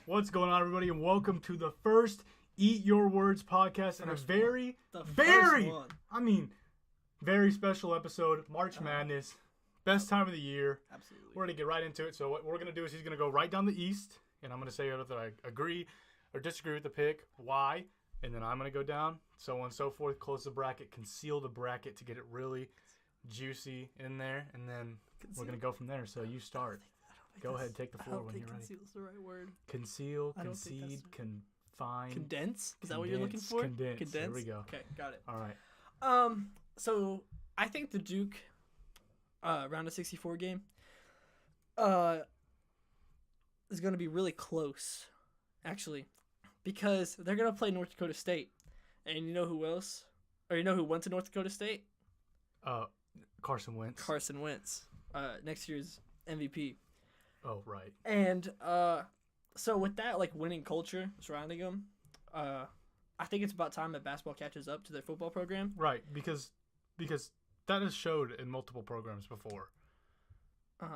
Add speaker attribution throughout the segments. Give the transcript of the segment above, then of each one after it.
Speaker 1: What's going on, everybody, and welcome to the first Eat Your Words podcast and a very special episode, March Madness, best time of the year.
Speaker 2: Absolutely.
Speaker 1: We're going to get right into it. So what we're going to do is he's going to go right down the East, and I'm going to say whether I agree or disagree with the pick, why, and then I'm going to go down, so on and so forth, close the bracket, conceal the bracket to get it really juicy in there, and then we're going to go from there. So you start. Go ahead, take the floor when you're ready.
Speaker 2: Conceal's the right word.
Speaker 1: Conceal, concede, confine.
Speaker 2: Condense? Is that what you're looking for?
Speaker 1: Condense. There we go.
Speaker 2: Okay, got it.
Speaker 1: All right.
Speaker 2: So I think the Duke round of 64 game is going to be really close, actually, because they're going to play North Dakota State. And you know who else? Or you know who went to North Dakota State?
Speaker 1: Carson Wentz.
Speaker 2: Carson Wentz. Next year's MVP.
Speaker 1: Oh, right.
Speaker 2: And so with that, like, winning culture surrounding them, I think it's about time that basketball catches up to their football program.
Speaker 1: Right, because that has showed in multiple programs before.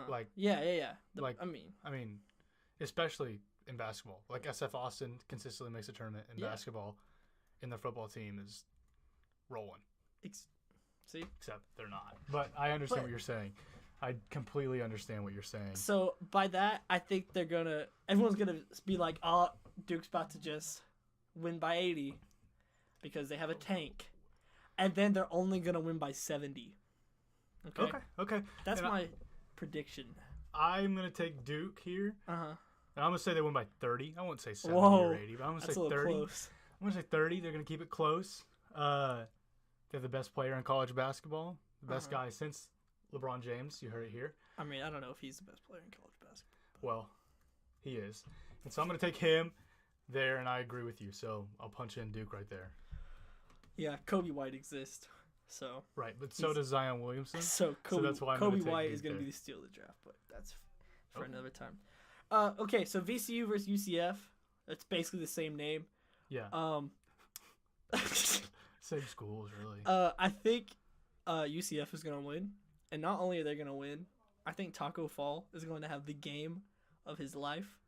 Speaker 1: Like
Speaker 2: yeah. I mean,
Speaker 1: especially in basketball. Like SF Austin consistently makes a tournament in basketball, and their football team is rolling.
Speaker 2: See?
Speaker 1: Except they're not. But I understand what you're saying. I completely understand what you're saying.
Speaker 2: So by that, I think everyone's gonna be like, oh, Duke's about to just win by 80 because they have a tank, and then they're only gonna win by 70.
Speaker 1: Okay.
Speaker 2: That's my prediction.
Speaker 1: I'm gonna take Duke here. And I'm gonna say they win by 30. I won't say 70 or 80, but I'm gonna say 30.
Speaker 2: Close.
Speaker 1: I'm gonna say 30. They're gonna keep it close. They're the best player in college basketball, the best guy since LeBron James. You heard it here.
Speaker 2: I mean, I don't know if he's the best player in college basketball.
Speaker 1: Well, he is. And so I'm going to take him there, and I agree with you. So I'll punch in Duke right there.
Speaker 2: Yeah, Kobe White exists. So
Speaker 1: right, but so does Zion Williamson.
Speaker 2: So
Speaker 1: that's why
Speaker 2: Kobe White is going to be the steal of the draft, but that's for another time. Okay, so VCU versus UCF. That's basically the same name.
Speaker 1: Yeah. Same schools, really.
Speaker 2: I think UCF is going to win. And not only are they going to win, I think Taco Fall is going to have the game of his life.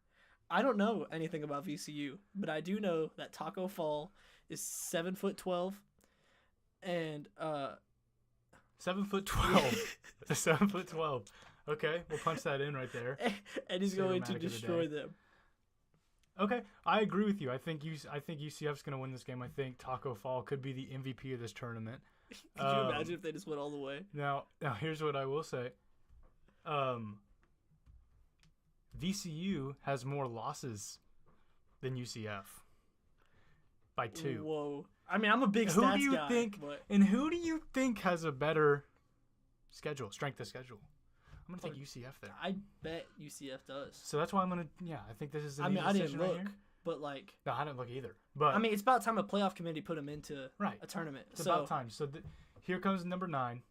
Speaker 2: I don't know anything about VCU, but I do know that Taco Fall is 7'12", and
Speaker 1: 7'12". 7'12". Okay, we'll punch that in right there.
Speaker 2: And he's going to destroy them.
Speaker 1: Okay, I agree with you. I think UCF's going to win this game. I think Taco Fall could be the MVP of this tournament.
Speaker 2: Could you imagine if they just went all the way?
Speaker 1: Now here's what I will say. VCU has more losses than UCF by 2.
Speaker 2: Whoa! I mean, I'm a big stats guy.
Speaker 1: And who do you think has a better strength of schedule? I'm gonna take UCF there.
Speaker 2: I bet UCF does.
Speaker 1: So that's why I'm gonna. Yeah, I think this is.
Speaker 2: I didn't look, but like.
Speaker 1: No, I didn't look either. But
Speaker 2: I mean, it's about time a playoff committee put him into a tournament.
Speaker 1: It's about time. So here comes number 9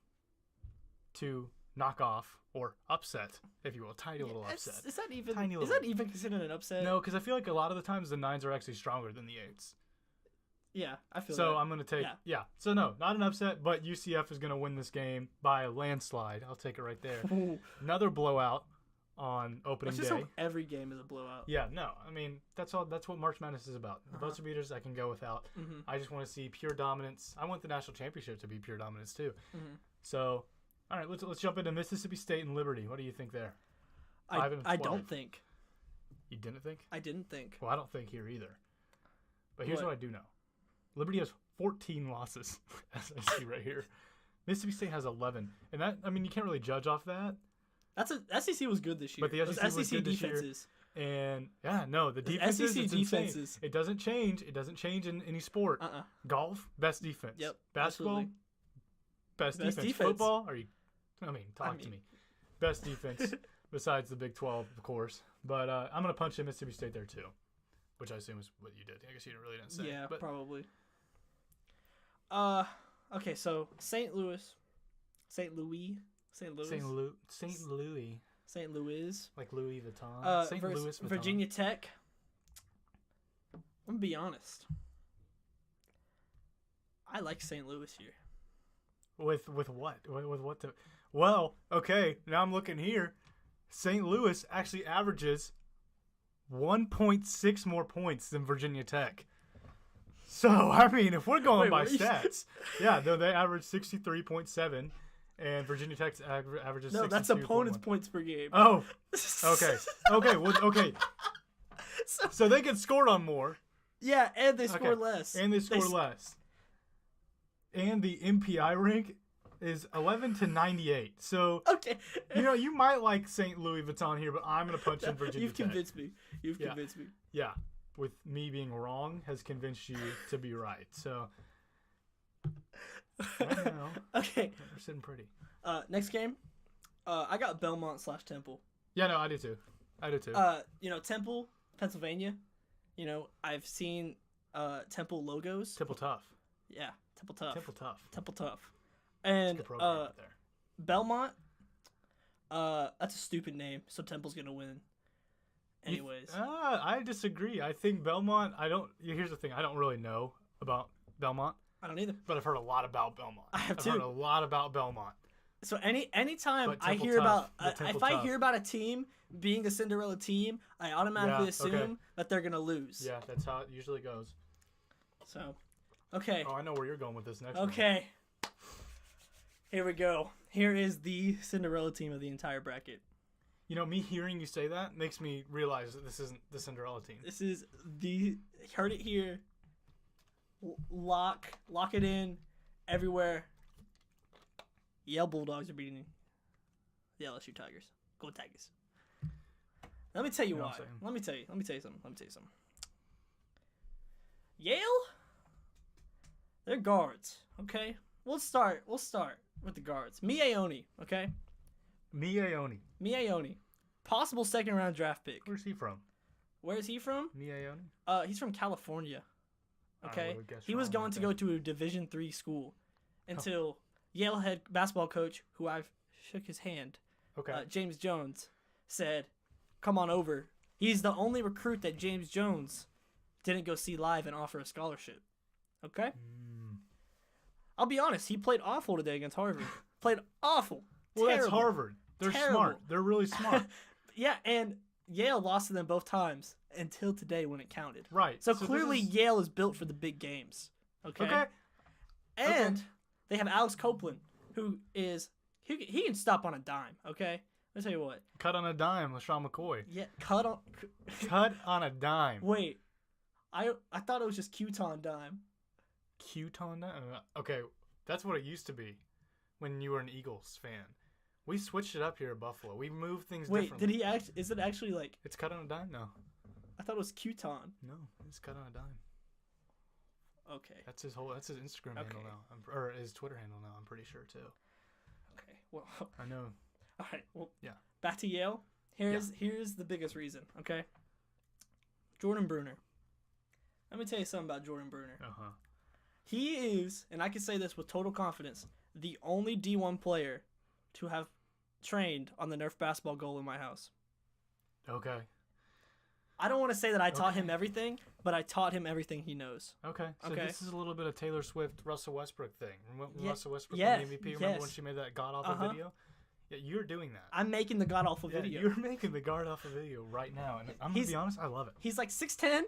Speaker 1: to knock off or upset, if you will, tiny little upset.
Speaker 2: Is that even considered an upset?
Speaker 1: No, because I feel like a lot of the times the 9s are actually stronger than the 8s.
Speaker 2: Yeah, I feel
Speaker 1: so. I'm gonna take So no, not an upset, but UCF is gonna win this game by a landslide. I'll take it right there. Another blowout on opening day.
Speaker 2: Let's just hope every game is a blowout.
Speaker 1: Yeah, no, I mean that's all. That's what March Madness is about. The buzzer beaters I can go without. I just want to see pure dominance. I want the national championship to be pure dominance too. So, all right, let's jump into Mississippi State and Liberty. What do you think there?
Speaker 2: I don't think.
Speaker 1: You didn't think?
Speaker 2: I didn't think.
Speaker 1: Well, I don't think here either. But here's what I do know. Liberty has 14 losses, as I see right here. Mississippi State has 11. And that, I mean, you can't really judge off that.
Speaker 2: SEC was good this year.
Speaker 1: But the SEC was good
Speaker 2: defenses.
Speaker 1: This year. And, the defenses,
Speaker 2: SEC
Speaker 1: it's
Speaker 2: defenses.
Speaker 1: Insane. It doesn't change. It doesn't change in any sport. Golf, best defense.
Speaker 2: Yep,
Speaker 1: basketball, best defense. Football, talk to me. Best defense, besides the Big 12, of course. But I'm going to punch in Mississippi State there, too. Which I assume is what you did. I guess you really didn't say.
Speaker 2: Yeah, probably. Okay, so St. Louis. Like Louis Vuitton. St. Louis Vuitton. Virginia Tech. I'm gonna be honest. I like St. Louis here.
Speaker 1: With what? With what? Well, okay. Now I'm looking here. St. Louis actually averages 1.6 more points than Virginia Tech. So, I mean, if we're going by stats, yeah, they average 63.7, and Virginia Tech averages 62.1.
Speaker 2: No, that's opponent's points per game.
Speaker 1: Oh, okay. Okay, well, okay. So they get scored on more.
Speaker 2: Yeah, and they score less.
Speaker 1: And they score less. And the MPI rank is 11 to 98. So,
Speaker 2: okay.
Speaker 1: You might like St. Louis Vuitton here, but I'm going to punch in Virginia
Speaker 2: You've
Speaker 1: Tech.
Speaker 2: convinced me. You've convinced me.
Speaker 1: Yeah. With me being wrong has convinced you to be right. So, I don't know.
Speaker 2: Okay.
Speaker 1: We're sitting pretty.
Speaker 2: Next game, I got Belmont/Temple.
Speaker 1: Yeah, no, I do too.
Speaker 2: Temple, Pennsylvania. I've seen Temple logos.
Speaker 1: Temple tough.
Speaker 2: Yeah, Temple tough.
Speaker 1: Temple tough.
Speaker 2: And
Speaker 1: good program out there.
Speaker 2: Belmont. That's a stupid name, so Temple's gonna win. Anyways,
Speaker 1: I disagree. I think Belmont. Here's the thing. I don't really know about Belmont.
Speaker 2: I don't either.
Speaker 1: But I've heard a lot about Belmont.
Speaker 2: I've
Speaker 1: heard a lot about Belmont.
Speaker 2: So anytime I hear if I hear about a team being a Cinderella team, I automatically assume that they're gonna lose.
Speaker 1: Yeah, that's how it usually goes.
Speaker 2: So, okay.
Speaker 1: Oh, I know where you're going with this next one.
Speaker 2: Okay. Here we go. Here is the Cinderella team of the entire bracket.
Speaker 1: Me hearing you say that makes me realize that this isn't the Cinderella team.
Speaker 2: This is heard it here. Lock it in everywhere. Yale Bulldogs are beating the LSU Tigers. Go Tigers. Let me tell you why. Let me tell you something. Yale? They're guards, okay? We'll start with the guards. Miaoni, okay? Miaoni. Possible second round draft pick.
Speaker 1: Where's he from?
Speaker 2: Where is he from?
Speaker 1: Miaoni?
Speaker 2: He's from California. Okay? He was going to go to a Division III school until Yale head basketball coach, who I've shook his hand, James Jones, said, come on over. He's the only recruit that James Jones didn't go see live and offer a scholarship. Okay? I'll be honest, he played awful today against Harvard. Played awful.
Speaker 1: Well,
Speaker 2: terrible.
Speaker 1: That's Harvard. They're smart. They're really smart.
Speaker 2: Yeah, and Yale lost to them both times until today when it counted.
Speaker 1: Right.
Speaker 2: So clearly Yale is built for the big games. Okay? And they have Alex Copeland, who is he can stop on a dime, okay? Let's tell you what.
Speaker 1: Cut on a dime, LaShawn McCoy.
Speaker 2: Yeah, cut
Speaker 1: on a dime.
Speaker 2: Wait. I thought it was just Qton dime.
Speaker 1: Qton dime? Okay, that's what it used to be when you were an Eagles fan. We switched it up here at Buffalo. We moved things differently.
Speaker 2: Did he is it actually like
Speaker 1: It's cut on a dime? No.
Speaker 2: I thought it was Qton.
Speaker 1: No, it's cut on a dime.
Speaker 2: Okay.
Speaker 1: That's his Instagram handle now. Or his Twitter handle now, I'm pretty sure too.
Speaker 2: Okay. Well,
Speaker 1: I know.
Speaker 2: All right. Well,
Speaker 1: yeah.
Speaker 2: Back to Yale. Here's the biggest reason, okay? Jordan Bruner. Let me tell you something about Jordan Bruner. He is, and I can say this with total confidence, the only D1 player to have trained on the Nerf basketball goal in my house.
Speaker 1: Okay.
Speaker 2: I don't want to say that I taught him everything, but I taught him everything he knows.
Speaker 1: Okay. So this is a little bit of Taylor Swift, Russell Westbrook thing. Russell Westbrook won the MVP? Remember when she made that god-awful video? Yeah, you're doing that.
Speaker 2: I'm making the god-awful video.
Speaker 1: You're making the god-awful video right now. And I'm going to be honest, I love it.
Speaker 2: He's like 6'10",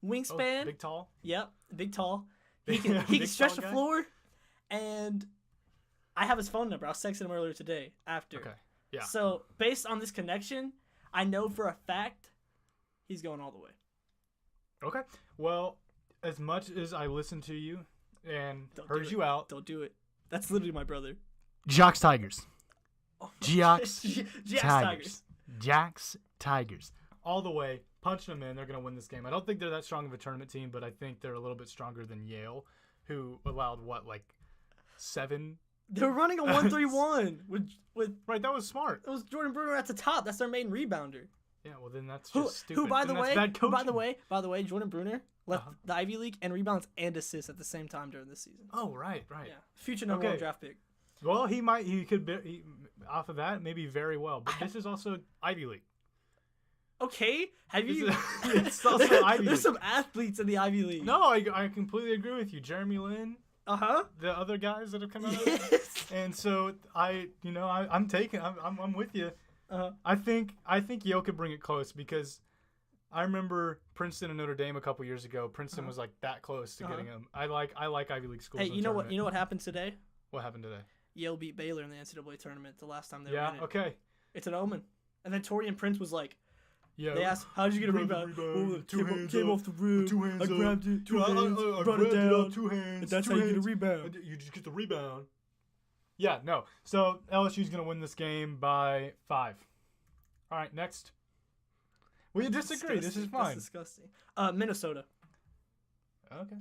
Speaker 2: wingspan.
Speaker 1: Big tall?
Speaker 2: Yep, big tall. He can stretch the floor, and I have his phone number. I was texting him earlier today after.
Speaker 1: Okay, yeah.
Speaker 2: So, based on this connection, I know for a fact he's going all the way.
Speaker 1: Okay. Well, as much as I listened to you and heard you out.
Speaker 2: Don't do it. That's literally my brother.
Speaker 1: Jocks Tigers. Jocks
Speaker 2: Tigers.
Speaker 1: Jocks Tigers. All the way. Punching them in. They're going to win this game. I don't think they're that strong of a tournament team, but I think they're a little bit stronger than Yale, who allowed, 7?
Speaker 2: They're running a 1-3-1 with
Speaker 1: Right, that was smart.
Speaker 2: It was Jordan Bruner at the top. That's their main rebounder.
Speaker 1: Yeah, well then that's just stupid.
Speaker 2: Who by the way, Jordan Bruner left the Ivy League and rebounds and assists at the same time during this season.
Speaker 1: Oh, right.
Speaker 2: Yeah, future number 1 draft pick.
Speaker 1: Well, he could off of that maybe very well, but this is also Ivy League.
Speaker 2: Okay,
Speaker 1: it's also Ivy League.
Speaker 2: There's some athletes in the Ivy League.
Speaker 1: No, I completely agree with you. Jeremy Lin. The other guys that have come out of it. And so I'm with you. I think Yale could bring it close because I remember Princeton and Notre Dame a couple years ago. Princeton was like that close to getting them. I like Ivy League schools.
Speaker 2: Hey, you know what? You know what happened today?
Speaker 1: What happened today?
Speaker 2: Yale beat Baylor in the NCAA tournament the last time they were in it.
Speaker 1: Yeah. Okay.
Speaker 2: It's an omen. And then Torian Prince was like,
Speaker 1: Yeah.
Speaker 2: they asked, "How did you get a rebound?" Came off the rim.
Speaker 1: Two hands
Speaker 2: I grabbed it. Two hands.
Speaker 1: I
Speaker 2: brought it
Speaker 1: grabbed
Speaker 2: down.
Speaker 1: 2 hands.
Speaker 2: And that's
Speaker 1: two
Speaker 2: how you get a
Speaker 1: hands.
Speaker 2: rebound.
Speaker 1: You just get the rebound. Yeah. No. So LSU's gonna win this game by 5. All right. Next. We disagree. This is fine.
Speaker 2: That's disgusting. Minnesota.
Speaker 1: Okay.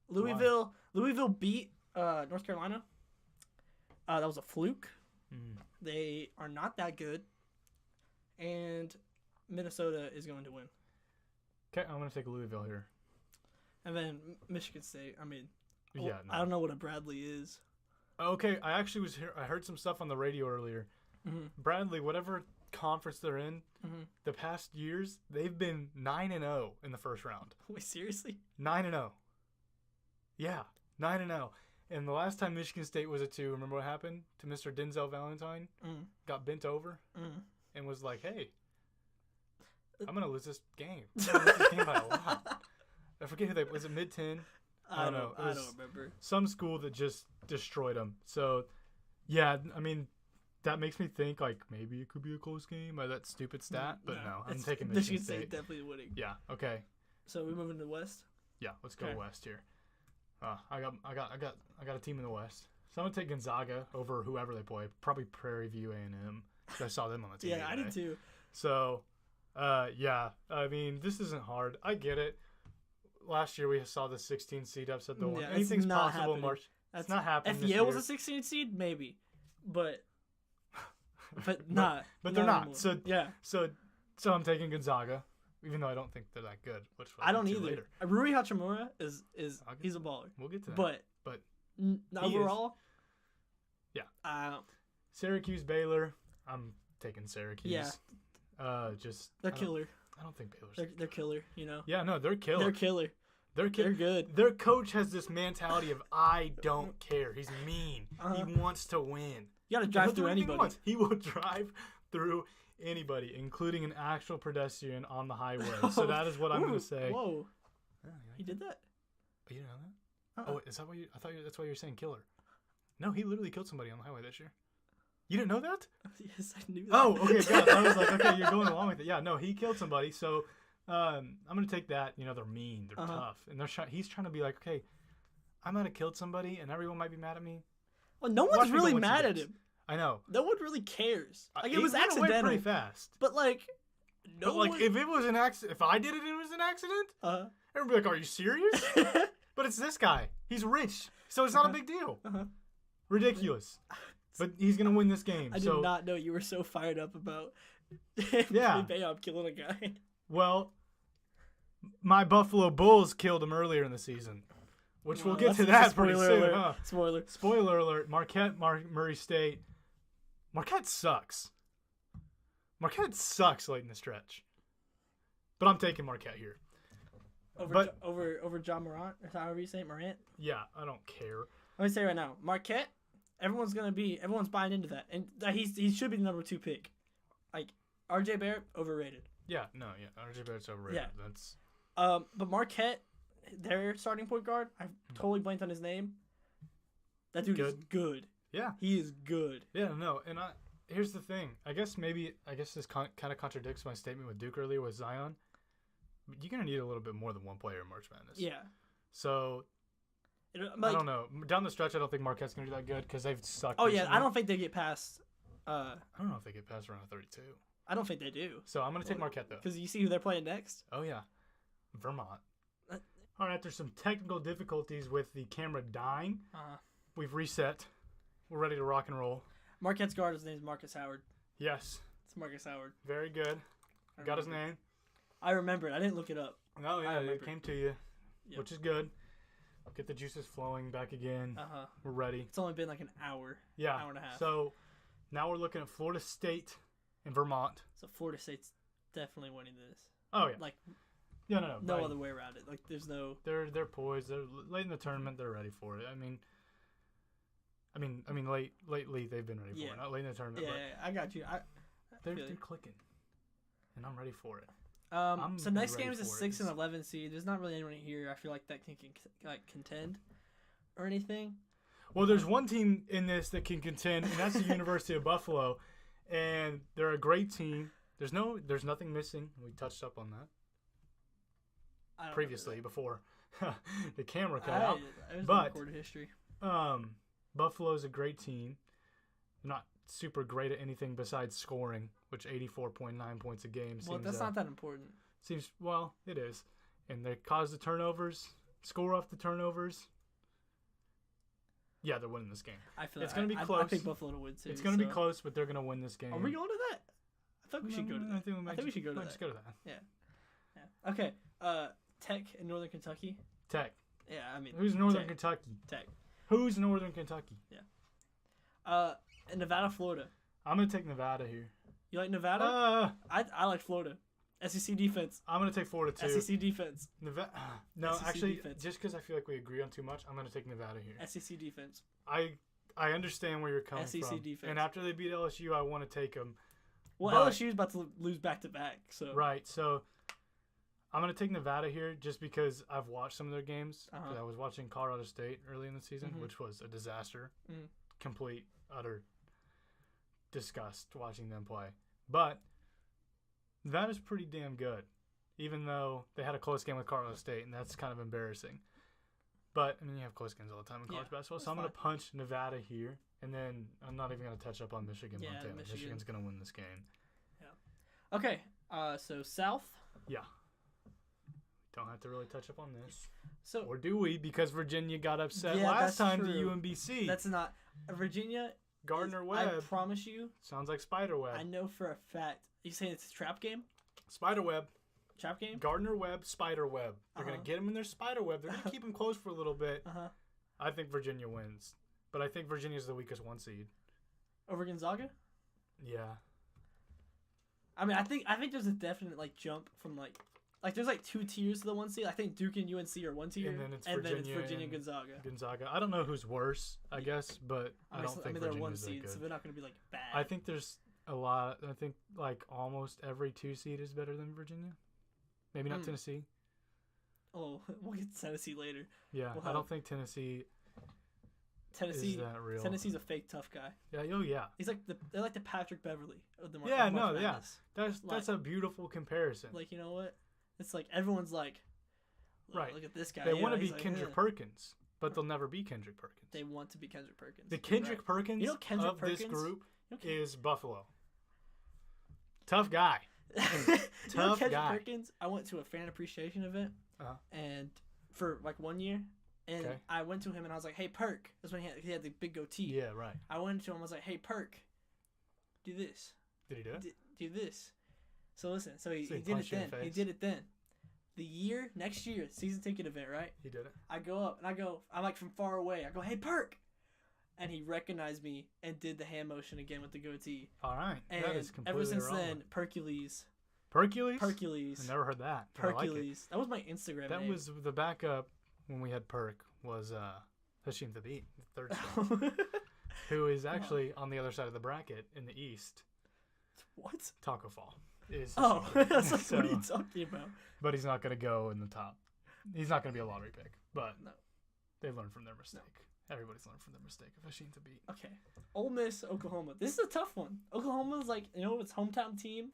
Speaker 2: Louisville beat North Carolina. That was a fluke. They are not that good. And Minnesota is going to win.
Speaker 1: Okay, I'm going to take Louisville here.
Speaker 2: And then Michigan State. I mean,
Speaker 1: Yeah, no.
Speaker 2: I don't know what a Bradley is.
Speaker 1: Okay, I actually was here. I heard some stuff on the radio earlier. Bradley, whatever conference they're in, the past years, they've been 9-0 in the first round.
Speaker 2: Wait, seriously?
Speaker 1: 9-0. Yeah, 9-0. And the last time Michigan State was a 2, remember what happened to Mr. Denzel Valentine? Got bent over and was like, hey, I'm going to lose this game. I'm going to lose this game by a lot. I forget who they was. It mid-10? I don't know.
Speaker 2: I don't remember.
Speaker 1: Some school that just destroyed them. So, yeah, I mean, that makes me think, like, maybe it could be a close game by that stupid stat. But no, I'm taking Michigan State.
Speaker 2: Definitely winning.
Speaker 1: Yeah, okay.
Speaker 2: So we moving to the West?
Speaker 1: Yeah, let's go West here. I got a team in the West. So I'm gonna take Gonzaga over whoever they play. Probably Prairie View A&M. I saw them on the TV.
Speaker 2: Yeah, I did too.
Speaker 1: So, yeah. I mean, this isn't hard. I get it. Last year we saw the 16 seed upset the one.
Speaker 2: Yeah,
Speaker 1: Anything's
Speaker 2: not
Speaker 1: possible in
Speaker 2: happening.
Speaker 1: March. It's not happening.
Speaker 2: If
Speaker 1: this
Speaker 2: Yale
Speaker 1: year.
Speaker 2: was a 16 seed, maybe, but not.
Speaker 1: But they're not.
Speaker 2: Anymore.
Speaker 1: So
Speaker 2: yeah.
Speaker 1: So I'm taking Gonzaga, even though I don't think they're that good. Which
Speaker 2: I don't
Speaker 1: either.
Speaker 2: either. Rui Hachimura is he's a baller.
Speaker 1: We'll get to that.
Speaker 2: But
Speaker 1: he
Speaker 2: overall,
Speaker 1: yeah.
Speaker 2: I
Speaker 1: Syracuse, Baylor. I'm taking Syracuse.
Speaker 2: Yeah. They're killer.
Speaker 1: I don't think Baylor's.
Speaker 2: They're killer. You know.
Speaker 1: Yeah, no, they're killer.
Speaker 2: They're killer.
Speaker 1: They're
Speaker 2: good.
Speaker 1: Their coach has this mentality of I don't care. He's mean. He wants to win.
Speaker 2: You gotta drive through anybody.
Speaker 1: He will drive through anybody, including an actual pedestrian on the highway. So that is what I'm going to say.
Speaker 2: Whoa.
Speaker 1: Oh,
Speaker 2: He did that?
Speaker 1: Oh, you didn't know that? Oh, is that why you? I thought that's why you were saying killer. No, he literally killed somebody on the highway this year. You didn't know that?
Speaker 2: Yes, I knew that.
Speaker 1: Oh, okay, God. I was like, okay, you're going along with it. Yeah, no, he killed somebody. So I'm going to take that. You know, they're mean. They're tough. And he's trying to be like, okay, I might have killed somebody, and everyone might be mad at me.
Speaker 2: Well, no one's really mad at him.
Speaker 1: I know.
Speaker 2: No one really cares. Like, it was
Speaker 1: went
Speaker 2: accidental.
Speaker 1: Pretty fast.
Speaker 2: But, like, no one...
Speaker 1: if it was an accident, if I did it, it was an accident, everyone would be like, are you serious? But it's this guy. He's rich, so it's not a big deal. Ridiculous. But he's going to win this game.
Speaker 2: I did not know you were so fired up about Bayham killing a guy.
Speaker 1: Well, my Buffalo Bulls killed him earlier in the season, which we'll get to that pretty soon. Huh? Spoiler alert. Marquette, Murray State. Marquette sucks. Marquette sucks late in the stretch. But I'm taking Marquette here.
Speaker 2: Over John Morant, or however you say it, Morant?
Speaker 1: Yeah, I don't care.
Speaker 2: Let me say right now, Marquette, everyone's buying into that. And he should be the number 2 pick. Like, RJ Barrett, overrated.
Speaker 1: Yeah, RJ Barrett's overrated.
Speaker 2: Yeah.
Speaker 1: That's
Speaker 2: but Marquette, their starting point guard, I've totally blanked on his name. That dude is good.
Speaker 1: Yeah.
Speaker 2: He is good.
Speaker 1: Yeah, no, and here's the thing. I guess this kind of contradicts my statement with Duke earlier with Zion. But you're going to need a little bit more than one player in March Madness.
Speaker 2: Yeah.
Speaker 1: So, I don't know. Down the stretch, I don't think Marquette's going to do that good because they've sucked.
Speaker 2: Oh, yeah. I don't think they get past...
Speaker 1: I don't know if they get past around 32.
Speaker 2: I don't think they do.
Speaker 1: So, I'm going to take Marquette, though.
Speaker 2: Because you see who they're playing next?
Speaker 1: Oh, yeah. Vermont. All right, after some technical difficulties with the camera dying, we've reset. We're ready to rock and roll.
Speaker 2: Marquette's guard, his name is Marcus Howard.
Speaker 1: Yes.
Speaker 2: It's Marcus Howard.
Speaker 1: Very good. Got his name.
Speaker 2: I remember it. I didn't look it up.
Speaker 1: Oh, yeah, it came to you, which is good. Get the juices flowing back again. We're ready.
Speaker 2: It's only been like an hour.
Speaker 1: Yeah.
Speaker 2: Hour and a half.
Speaker 1: So now we're looking at Florida State and Vermont.
Speaker 2: So Florida State's definitely winning this.
Speaker 1: Oh, yeah.
Speaker 2: Like,
Speaker 1: no
Speaker 2: other way around it. Like, there's no...
Speaker 1: They're poised. They're late in the tournament. They're ready for it. I mean, lately they've been ready for it. Not late in the tournament.
Speaker 2: Yeah, I got you.
Speaker 1: They're clicking, and I'm ready for it.
Speaker 2: So next
Speaker 1: ready
Speaker 2: game is a
Speaker 1: for it.
Speaker 2: 6 and 11 seed. There's not really anyone here I feel like that can like contend or anything.
Speaker 1: Well, there's one team in this that can contend, and that's the University of Buffalo, and they're a great team. There's nothing missing. We touched up on that
Speaker 2: I don't
Speaker 1: previously
Speaker 2: remember
Speaker 1: before the camera
Speaker 2: that.
Speaker 1: cut out.
Speaker 2: It was
Speaker 1: But-
Speaker 2: recorded history.
Speaker 1: Buffalo's a great team. Not super great at anything besides scoring, which 84.9 points a game seems.
Speaker 2: Well, that's not that important.
Speaker 1: Seems well, it is, and they cause the turnovers, score off the turnovers. Yeah, they're winning this game.
Speaker 2: I feel
Speaker 1: It's
Speaker 2: like
Speaker 1: gonna be
Speaker 2: I
Speaker 1: close.
Speaker 2: think Buffalo to win too.
Speaker 1: It's going to be
Speaker 2: so-
Speaker 1: close, but they're going to win this game.
Speaker 2: Are we going to that? I thought we should go to that.
Speaker 1: I think we
Speaker 2: should go to
Speaker 1: might
Speaker 2: that.
Speaker 1: just go to that.
Speaker 2: Yeah. Okay. Tech in Northern Kentucky.
Speaker 1: Tech.
Speaker 2: Yeah, I mean.
Speaker 1: Who's Northern
Speaker 2: Tech.
Speaker 1: Kentucky?
Speaker 2: Tech.
Speaker 1: Who's Northern Kentucky?
Speaker 2: In Nevada, Florida.
Speaker 1: I'm going to take Nevada here.
Speaker 2: You like Nevada? I like Florida. SEC defense.
Speaker 1: I'm going to take Florida too.
Speaker 2: SEC defense.
Speaker 1: Nevada. No,
Speaker 2: SEC
Speaker 1: actually,
Speaker 2: defense.
Speaker 1: just because I feel like we agree on too much, I'm going to take Nevada here.
Speaker 2: SEC defense.
Speaker 1: I understand where you're coming
Speaker 2: SEC
Speaker 1: from.
Speaker 2: defense.
Speaker 1: And after they beat LSU, I want to take them.
Speaker 2: Well,
Speaker 1: But-
Speaker 2: LSU is about to lose back to back, so.
Speaker 1: Right, so I'm going to take Nevada here just because I've watched some of their games. 'Cause
Speaker 2: Uh-huh.
Speaker 1: I was watching Colorado State early in the season,
Speaker 2: Mhm.
Speaker 1: which was a disaster.
Speaker 2: Mhm.
Speaker 1: Complete, utter disgust watching them play. But Nevada's pretty damn good, even though they had a close game with Colorado State, and that's kind of embarrassing. But, I mean, you have close games all the time in college
Speaker 2: Yeah,
Speaker 1: basketball, so
Speaker 2: that's
Speaker 1: I'm going to
Speaker 2: fine.
Speaker 1: punch Nevada here, and then I'm not even going to touch up on Michigan.
Speaker 2: Yeah,
Speaker 1: Montana.
Speaker 2: Michigan.
Speaker 1: Michigan's going to win this game.
Speaker 2: Okay, so South.
Speaker 1: Yeah. Don't have to really touch up on this.
Speaker 2: So
Speaker 1: Or do we? Because Virginia got upset
Speaker 2: Yeah,
Speaker 1: last
Speaker 2: that's
Speaker 1: time
Speaker 2: true.
Speaker 1: to UMBC.
Speaker 2: that's not Virginia.
Speaker 1: Gardner
Speaker 2: I
Speaker 1: Webb.
Speaker 2: promise you,
Speaker 1: Sounds like Spiderweb.
Speaker 2: I know for a fact. You saying it's a trap game?
Speaker 1: Spiderweb.
Speaker 2: Trap game?
Speaker 1: Gardner Webb, Spiderweb. They're going
Speaker 2: Uh-huh.
Speaker 1: to get him in their Spiderweb. They're going to keep him close for a little bit.
Speaker 2: Uh-huh.
Speaker 1: I think Virginia wins. But I think Virginia's the weakest one seed.
Speaker 2: Over Gonzaga?
Speaker 1: Yeah.
Speaker 2: I mean, I think there's a definite like jump from like there's like 2 tiers to the 1 seed. I think Duke and UNC are 1 tier,
Speaker 1: And then it's
Speaker 2: Virginia
Speaker 1: Virginia
Speaker 2: and Gonzaga.
Speaker 1: Gonzaga. I don't know who's worse, I guess, but I don't think
Speaker 2: they're 1
Speaker 1: Virginia's that
Speaker 2: seed,
Speaker 1: good.
Speaker 2: so they're not going to be like bad.
Speaker 1: I think there's a lot. I think like almost every 2 seed is better than Virginia. Maybe not
Speaker 2: Hmm.
Speaker 1: Tennessee.
Speaker 2: Oh, we'll get to Tennessee later.
Speaker 1: Yeah,
Speaker 2: We'll
Speaker 1: I don't think Tennessee
Speaker 2: Tennessee.
Speaker 1: is that real.
Speaker 2: Tennessee's a fake tough guy.
Speaker 1: Yeah, oh yeah.
Speaker 2: He's like they're like the Patrick Beverly of the
Speaker 1: Yeah,
Speaker 2: of
Speaker 1: no,
Speaker 2: March
Speaker 1: yeah.
Speaker 2: Madness.
Speaker 1: That's a beautiful comparison.
Speaker 2: Like, you know what? It's like everyone's like,
Speaker 1: Right.
Speaker 2: Look at this guy.
Speaker 1: They
Speaker 2: you
Speaker 1: want
Speaker 2: know,
Speaker 1: to be
Speaker 2: he's like,
Speaker 1: Kendrick
Speaker 2: eh.
Speaker 1: Perkins, but they'll never be Kendrick Perkins.
Speaker 2: They want to be Kendrick Perkins.
Speaker 1: The
Speaker 2: You're
Speaker 1: Kendrick
Speaker 2: right.
Speaker 1: Perkins
Speaker 2: You know Kendrick
Speaker 1: of this
Speaker 2: Perkins?
Speaker 1: group
Speaker 2: You know
Speaker 1: is Buffalo. Tough guy.
Speaker 2: You know
Speaker 1: Tough
Speaker 2: Kendrick
Speaker 1: guy.
Speaker 2: Perkins? I went to a fan appreciation event,
Speaker 1: Uh-huh.
Speaker 2: and for like 1 year, and
Speaker 1: Okay.
Speaker 2: I went to him and I was like, "Hey, Perk." That's when he had the big goatee.
Speaker 1: Yeah, right.
Speaker 2: I went to him. I was like, "Hey, Perk, do this,
Speaker 1: Did he do it?
Speaker 2: do this." So listen. So he
Speaker 1: So he
Speaker 2: did it
Speaker 1: punched you in
Speaker 2: then.
Speaker 1: the
Speaker 2: He
Speaker 1: face?
Speaker 2: did it then. Next year, season ticket event, right?
Speaker 1: He did it.
Speaker 2: I go up and I'm like from far away. I go, "Hey, Perk," and he recognized me and did the hand motion again with the goatee.
Speaker 1: All right.
Speaker 2: And
Speaker 1: that is completely
Speaker 2: ever since
Speaker 1: irrelevant.
Speaker 2: then, Percules.
Speaker 1: Hercules?
Speaker 2: Percules.
Speaker 1: I never heard that. but I like it.
Speaker 2: Percules. That was my Instagram
Speaker 1: That
Speaker 2: name.
Speaker 1: was the backup when we had Perk was Hashim Thabit, the third string, who is actually on the other side of the bracket in the East.
Speaker 2: What?
Speaker 1: Taco Fall is.
Speaker 2: Oh,
Speaker 1: Hashim
Speaker 2: that's
Speaker 1: Thabit.
Speaker 2: like,
Speaker 1: So-
Speaker 2: what are you talking about?
Speaker 1: but he's not going to go in the top. He's not going to be a lottery pick. But
Speaker 2: No.
Speaker 1: they learned from their mistake. Everybody's learned from their mistake of Hashim Thabit.
Speaker 2: Okay. Ole Miss, Oklahoma. This is a tough one. Oklahoma's like, its hometown team.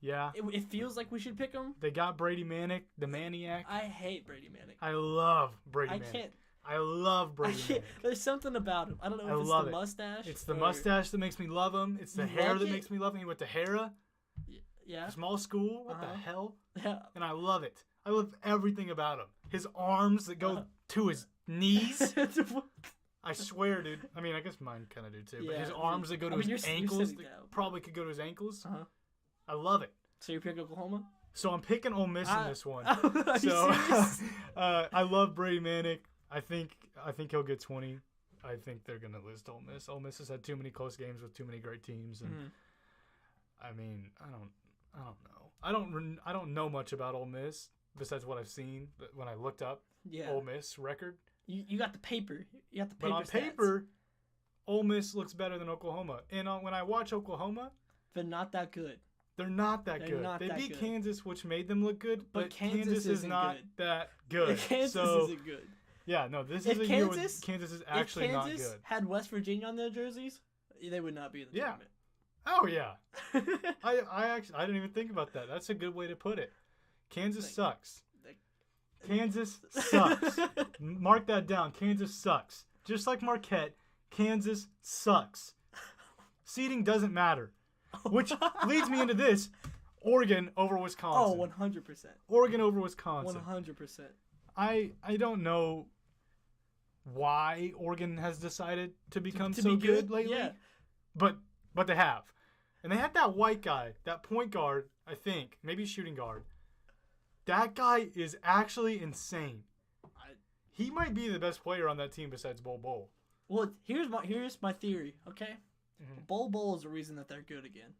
Speaker 1: Yeah.
Speaker 2: It feels like we should pick them.
Speaker 1: They got Brady Manick, the Maniac.
Speaker 2: I hate Brady Manick.
Speaker 1: I love Brady
Speaker 2: I
Speaker 1: Manick.
Speaker 2: can't.
Speaker 1: I love
Speaker 2: I
Speaker 1: Brady
Speaker 2: can't.
Speaker 1: Manick.
Speaker 2: There's something about him. I don't know
Speaker 1: I
Speaker 2: if it's
Speaker 1: love
Speaker 2: the
Speaker 1: it.
Speaker 2: mustache.
Speaker 1: It's the
Speaker 2: or-
Speaker 1: mustache that makes me love him. It's the
Speaker 2: You
Speaker 1: hair
Speaker 2: like
Speaker 1: that
Speaker 2: it?
Speaker 1: makes me love him. He went to Hera,
Speaker 2: Yeah.
Speaker 1: small school. What the
Speaker 2: Uh-huh.
Speaker 1: hell?
Speaker 2: Yeah.
Speaker 1: And I love it. I love everything about him. His arms that go
Speaker 2: Uh-huh.
Speaker 1: to his knees. I swear, dude. I mean, I guess mine kind of do too. But
Speaker 2: Yeah,
Speaker 1: his
Speaker 2: I mean-
Speaker 1: arms that go to
Speaker 2: I mean,
Speaker 1: his
Speaker 2: you're
Speaker 1: ankles
Speaker 2: sitting
Speaker 1: that
Speaker 2: down.
Speaker 1: probably could go to his ankles.
Speaker 2: Uh-huh.
Speaker 1: I love it.
Speaker 2: So you pick Oklahoma?
Speaker 1: So I'm picking Ole Miss in this one.
Speaker 2: Are you
Speaker 1: So
Speaker 2: serious?
Speaker 1: I love Brady Manick. I think he'll get 20. I think they're gonna lose to Ole Miss. Ole Miss has had too many close games with too many great teams, and
Speaker 2: Mhm.
Speaker 1: I mean, I don't know. I don't know much about Ole Miss besides what I've seen. But when I looked up
Speaker 2: Yeah.
Speaker 1: Ole Miss record,
Speaker 2: You got the paper. You got the paper.
Speaker 1: but on
Speaker 2: stats.
Speaker 1: paper, Ole Miss looks better than Oklahoma. And when I watch Oklahoma,
Speaker 2: But not that good.
Speaker 1: They're not that
Speaker 2: They're
Speaker 1: good.
Speaker 2: not
Speaker 1: They
Speaker 2: that
Speaker 1: beat
Speaker 2: good.
Speaker 1: Kansas, which made them look good,
Speaker 2: But
Speaker 1: Kansas is
Speaker 2: isn't
Speaker 1: not
Speaker 2: good.
Speaker 1: that good.
Speaker 2: Kansas
Speaker 1: so,
Speaker 2: isn't good.
Speaker 1: yeah, no, this
Speaker 2: If
Speaker 1: is a year where
Speaker 2: Kansas-
Speaker 1: Kansas is actually
Speaker 2: if
Speaker 1: not
Speaker 2: Kansas
Speaker 1: good.
Speaker 2: had West Virginia on their jerseys, they would not be in the
Speaker 1: Yeah. Oh, yeah.
Speaker 2: tournament.
Speaker 1: I didn't even think about that. That's a good way to put it. Kansas
Speaker 2: Like-
Speaker 1: sucks.
Speaker 2: like-
Speaker 1: Kansas sucks. Mark that down. Kansas sucks. Just like Marquette, Kansas sucks. Seeding doesn't matter. Which leads me into this. Oregon over
Speaker 2: Oh,
Speaker 1: Wisconsin.
Speaker 2: 100%.
Speaker 1: Oregon over Wisconsin.
Speaker 2: 100%.
Speaker 1: I don't know why Oregon has decided to become
Speaker 2: To
Speaker 1: so
Speaker 2: be
Speaker 1: good lately.
Speaker 2: Yeah.
Speaker 1: But they have. And they had that white guy, that point guard, I think, maybe shooting guard. That guy is actually insane. He might be the best player on that team besides Bol Bol.
Speaker 2: Well, here's my theory, okay?
Speaker 1: Mhm.
Speaker 2: Bol Bol is the reason that they're good again.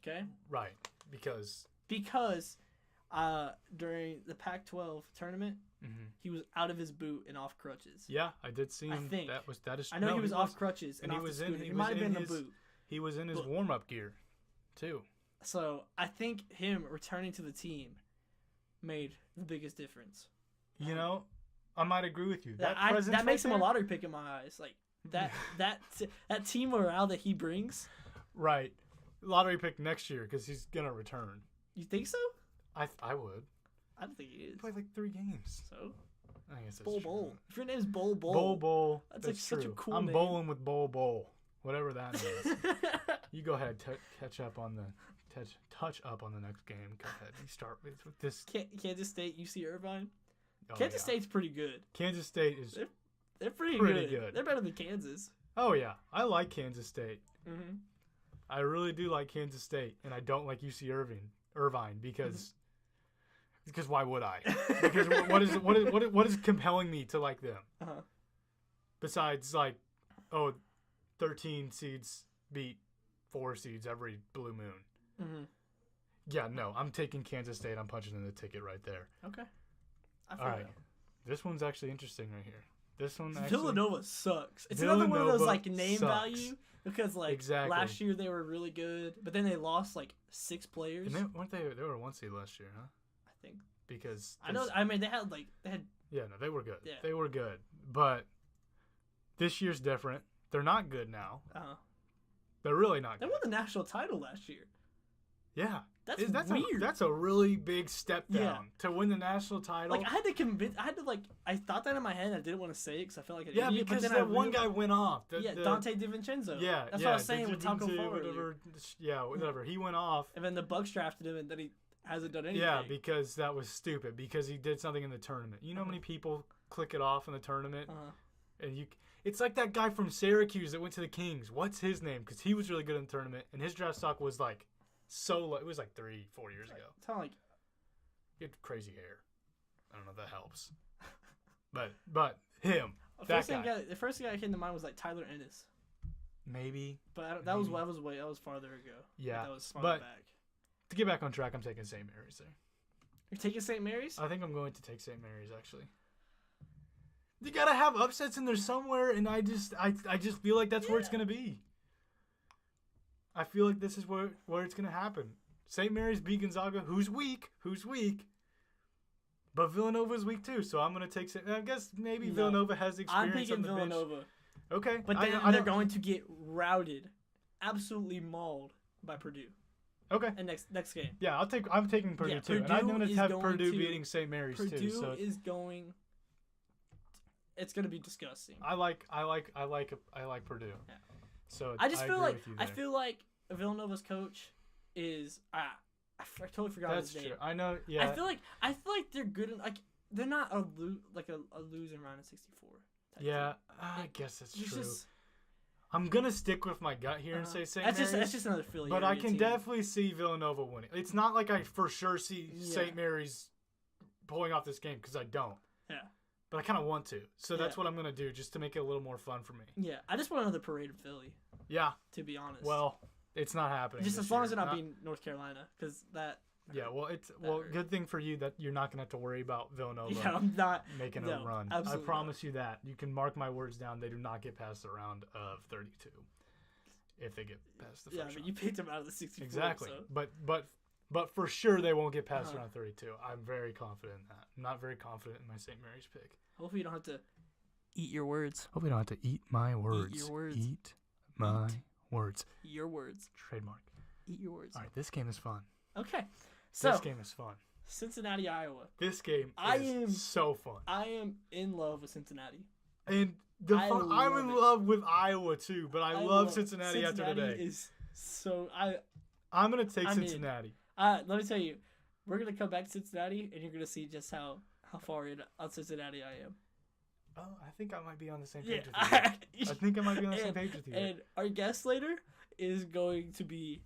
Speaker 2: Okay?
Speaker 1: Right. Because
Speaker 2: during the Pac-12 tournament,
Speaker 1: mhm.
Speaker 2: he was out of his boot and off crutches.
Speaker 1: Yeah, I did see him.
Speaker 2: think.
Speaker 1: That is
Speaker 2: I know
Speaker 1: no,
Speaker 2: he was off crutches and
Speaker 1: he
Speaker 2: off
Speaker 1: was
Speaker 2: the
Speaker 1: in-
Speaker 2: scooter.
Speaker 1: he
Speaker 2: It
Speaker 1: was
Speaker 2: might have
Speaker 1: in
Speaker 2: been
Speaker 1: his-
Speaker 2: the boot.
Speaker 1: He was in his
Speaker 2: But-
Speaker 1: warm-up gear too.
Speaker 2: So I think him returning to the team made the biggest difference.
Speaker 1: You know, I might agree with you. That
Speaker 2: That makes him a
Speaker 1: lot.
Speaker 2: lottery pick in my eyes. Like that team morale that he brings.
Speaker 1: Right. Lottery pick next year because he's gonna return.
Speaker 2: You think so?
Speaker 1: I would.
Speaker 2: I don't think he is.
Speaker 1: He played like 3 games.
Speaker 2: So
Speaker 1: I guess that's
Speaker 2: Bol
Speaker 1: true.
Speaker 2: Bol. If your name's Bol Bol.
Speaker 1: Bol Bol.
Speaker 2: That's
Speaker 1: That's
Speaker 2: like such a
Speaker 1: true.
Speaker 2: cool
Speaker 1: I'm
Speaker 2: name.
Speaker 1: bowling with Bol Bol. Whatever that means. You go ahead. Catch up on the touch up on the next game. Go ahead. You start with this.
Speaker 2: Kansas State, UC Irvine.
Speaker 1: Oh,
Speaker 2: Kansas
Speaker 1: yeah.
Speaker 2: State's pretty good.
Speaker 1: Kansas State is.
Speaker 2: They're pretty
Speaker 1: Pretty
Speaker 2: good.
Speaker 1: good.
Speaker 2: They're better than Kansas.
Speaker 1: Oh yeah, I like Kansas State.
Speaker 2: Mm-hmm.
Speaker 1: I really do like Kansas State, and I don't like UC Irvine because why would I? Because what is compelling me to like them?
Speaker 2: Uh-huh.
Speaker 1: Besides 13 seeds beat 4 seeds every blue moon.
Speaker 2: Mm-hmm.
Speaker 1: Yeah, no, I'm taking Kansas State. I'm punching in the ticket right there.
Speaker 2: Okay. I feel
Speaker 1: All right,
Speaker 2: that.
Speaker 1: this one's actually interesting right here. This one actually.
Speaker 2: Villanova sucks. It's another one of those
Speaker 1: Villanova
Speaker 2: name
Speaker 1: sucks.
Speaker 2: value because
Speaker 1: Exactly.
Speaker 2: last year they were really good, but then they lost 6 players.
Speaker 1: And they were a 1 seed last year, huh?
Speaker 2: I think.
Speaker 1: Because
Speaker 2: I know. I mean, they had.
Speaker 1: Yeah, no, they were good.
Speaker 2: Yeah.
Speaker 1: They were good. But this year's different. They're not good now. They're really not
Speaker 2: They
Speaker 1: good.
Speaker 2: won the national title last year.
Speaker 1: Yeah.
Speaker 2: That's
Speaker 1: A,
Speaker 2: weird.
Speaker 1: that's a really big step down
Speaker 2: Yeah.
Speaker 1: to win the national title.
Speaker 2: I had to convince. I thought that in my head. I didn't want to say it because I felt like an
Speaker 1: yeah,
Speaker 2: idiot.
Speaker 1: because
Speaker 2: but then
Speaker 1: that one guy went off.
Speaker 2: Dante DiVincenzo.
Speaker 1: Yeah,
Speaker 2: that's
Speaker 1: yeah,
Speaker 2: what I was saying with Taco Fall earlier.
Speaker 1: whatever. Yeah, whatever. He went off.
Speaker 2: And then the Bucks drafted him, and then he hasn't done anything.
Speaker 1: Yeah, because that was stupid. Because he did something in the tournament. You know how many people click it off in the tournament? And it's like that guy from Syracuse that went to the Kings. What's his name? Because he was really good in the tournament, and his draft stock was so low. It was 3-4 years ago.
Speaker 2: It's not like
Speaker 1: He had crazy hair. I don't know if that helps. But him,
Speaker 2: the
Speaker 1: that
Speaker 2: first
Speaker 1: guy.
Speaker 2: thing that came to mind was Tyler Ennis,
Speaker 1: Maybe.
Speaker 2: but that was farther ago.
Speaker 1: Yeah,
Speaker 2: that was farther
Speaker 1: but-
Speaker 2: back.
Speaker 1: To get back on track, I'm taking St. Mary's there.
Speaker 2: You're taking St. Mary's?
Speaker 1: I think I'm going to take St. Mary's actually. You gotta have upsets in there somewhere, and I just feel like that's where it's gonna be. I feel like this is where it's gonna happen. St. Mary's beat Gonzaga, who's weak, but Villanova's weak too. So I'm gonna take. I guess maybe
Speaker 2: No.
Speaker 1: Villanova has the
Speaker 2: I'm
Speaker 1: experience on
Speaker 2: picking
Speaker 1: the bench.
Speaker 2: Villanova,
Speaker 1: Okay,
Speaker 2: but then
Speaker 1: I
Speaker 2: they're
Speaker 1: don't-
Speaker 2: going to get routed, absolutely mauled by Purdue.
Speaker 1: Okay.
Speaker 2: And next game,
Speaker 1: Yeah, I'm taking Purdue
Speaker 2: Yeah,
Speaker 1: too, and I've
Speaker 2: Purdue
Speaker 1: noticed
Speaker 2: is
Speaker 1: have
Speaker 2: going
Speaker 1: Purdue
Speaker 2: to-
Speaker 1: beating St. Mary's
Speaker 2: Purdue
Speaker 1: too. So
Speaker 2: is going. It's gonna be disgusting.
Speaker 1: I like Purdue.
Speaker 2: Yeah.
Speaker 1: So
Speaker 2: I just feel
Speaker 1: agree
Speaker 2: like
Speaker 1: with you
Speaker 2: I
Speaker 1: there.
Speaker 2: feel like Villanova's coach is I totally forgot
Speaker 1: That's
Speaker 2: his
Speaker 1: true.
Speaker 2: name.
Speaker 1: I know. Yeah.
Speaker 2: I feel like they're good. They're not a losing round of 64. type
Speaker 1: Yeah,
Speaker 2: team.
Speaker 1: I guess that's
Speaker 2: It's
Speaker 1: true.
Speaker 2: just-
Speaker 1: I'm gonna stick with my gut here and say St. Mary's.
Speaker 2: that's just another Philly.
Speaker 1: but I
Speaker 2: area
Speaker 1: can
Speaker 2: team.
Speaker 1: definitely see Villanova winning. It's not like I for sure see
Speaker 2: Yeah.
Speaker 1: St. Mary's pulling off this game because I don't.
Speaker 2: Yeah.
Speaker 1: But I kind of want to. So that's
Speaker 2: Yeah.
Speaker 1: what I'm gonna do just to make it a little more fun for me.
Speaker 2: Yeah, I just want another parade in Philly.
Speaker 1: Yeah.
Speaker 2: To be honest.
Speaker 1: Well, it's not happening.
Speaker 2: just
Speaker 1: this
Speaker 2: as long
Speaker 1: year.
Speaker 2: as they're not being North Carolina, because that.
Speaker 1: Yeah. Well,
Speaker 2: hurt.
Speaker 1: good thing for you that you're not gonna have to worry about Villanova.
Speaker 2: Yeah, I'm not
Speaker 1: making
Speaker 2: no,
Speaker 1: a run.
Speaker 2: absolutely
Speaker 1: I promise you that. You can mark my words down. They do not get past the round of 32. if they get past the first
Speaker 2: Yeah,
Speaker 1: round.
Speaker 2: but you picked them out of the 64.
Speaker 1: Exactly.
Speaker 2: So.
Speaker 1: But for sure they won't get past round 32. I'm very confident in that. I'm not very confident in my St. Mary's pick.
Speaker 2: Hopefully you don't have to eat your words.
Speaker 1: Hopefully I don't have to eat my words.
Speaker 2: Eat your words.
Speaker 1: Eat my words.
Speaker 2: Your words.
Speaker 1: Trademark.
Speaker 2: Eat your words.
Speaker 1: All right, this game is fun.
Speaker 2: Okay. So
Speaker 1: This game is fun.
Speaker 2: Cincinnati, Iowa.
Speaker 1: This game is so fun.
Speaker 2: I am in love with Cincinnati.
Speaker 1: And I'm in love with Iowa too, but I love Cincinnati after today.
Speaker 2: Is so
Speaker 1: I'm gonna take Cincinnati.
Speaker 2: Let me tell you, we're gonna come back to Cincinnati, and you're gonna see just how far in on Cincinnati I am.
Speaker 1: Oh, I think I might be on the same page with you. I think I might be on the same page with you.
Speaker 2: And our guest later is going to be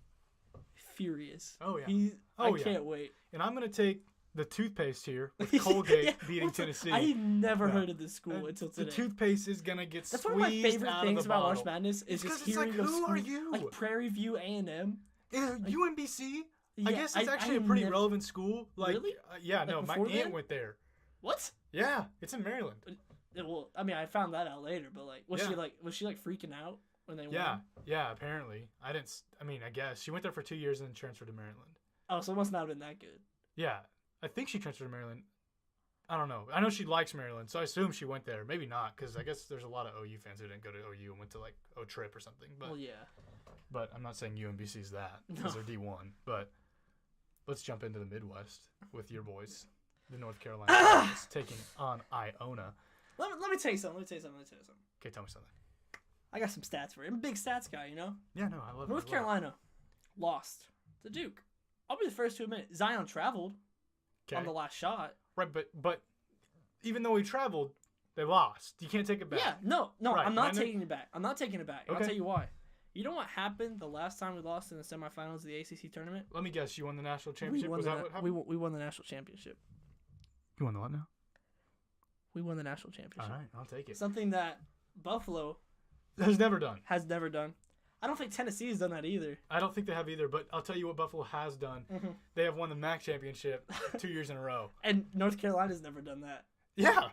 Speaker 2: furious.
Speaker 1: Oh yeah.
Speaker 2: I can't wait.
Speaker 1: And I'm gonna take the toothpaste here with Colgate beating Tennessee.
Speaker 2: I never heard of this school until today.
Speaker 1: The toothpaste is gonna get
Speaker 2: That's
Speaker 1: squeezed
Speaker 2: one of my favorite
Speaker 1: out
Speaker 2: things
Speaker 1: of the
Speaker 2: about
Speaker 1: bottle.
Speaker 2: March Madness is just hearing
Speaker 1: like,
Speaker 2: of
Speaker 1: who are you?
Speaker 2: like Prairie View A&M.
Speaker 1: UMBC.
Speaker 2: Yeah,
Speaker 1: I guess it's actually a pretty relevant school. Like,
Speaker 2: really?
Speaker 1: Yeah,
Speaker 2: like
Speaker 1: no, my aunt went there.
Speaker 2: What?
Speaker 1: Yeah, it's in Maryland.
Speaker 2: Well, I mean, I found that out later, but like, was she freaking out when they went?
Speaker 1: Yeah, apparently. I guess she went there for 2 years and then transferred to Maryland.
Speaker 2: Oh, so it must not have been that good.
Speaker 1: Yeah, I think she transferred to Maryland. I don't know. I know she likes Maryland, so I assume she went there. Maybe not, because I guess there's a lot of OU fans who didn't go to OU and went to like O-Trip or something. But,
Speaker 2: well, yeah.
Speaker 1: But I'm not saying UMBC's that, because they're D1. But let's jump into the Midwest with your boys, the North Carolina Tigers, taking on Iona.
Speaker 2: Let me tell you something. Okay,
Speaker 1: tell me something.
Speaker 2: I got some stats for you. I'm a big stats guy, you know?
Speaker 1: Yeah, no, I love
Speaker 2: North Carolina lost to Duke. I'll be the first to admit Zion traveled on the last shot.
Speaker 1: Right, but even though he traveled, they lost. You can't take it back.
Speaker 2: Yeah, no,
Speaker 1: right,
Speaker 2: I'm not taking it back. I'm not taking it back.
Speaker 1: Okay.
Speaker 2: I'll tell you why. You know what happened the last time we lost in the semifinals of the ACC tournament?
Speaker 1: Let me guess. You won the national championship? Was that what happened?
Speaker 2: We won the national championship.
Speaker 1: You won the what now?
Speaker 2: We won the national championship.
Speaker 1: All right, I'll take it.
Speaker 2: Something that Buffalo
Speaker 1: has never done.
Speaker 2: I don't think Tennessee has done that either.
Speaker 1: I don't think they have either, but I'll tell you what Buffalo has done. Mm-hmm. They have won the MAC championship 2 years in a row.
Speaker 2: And North Carolina's never done that.
Speaker 1: Yeah.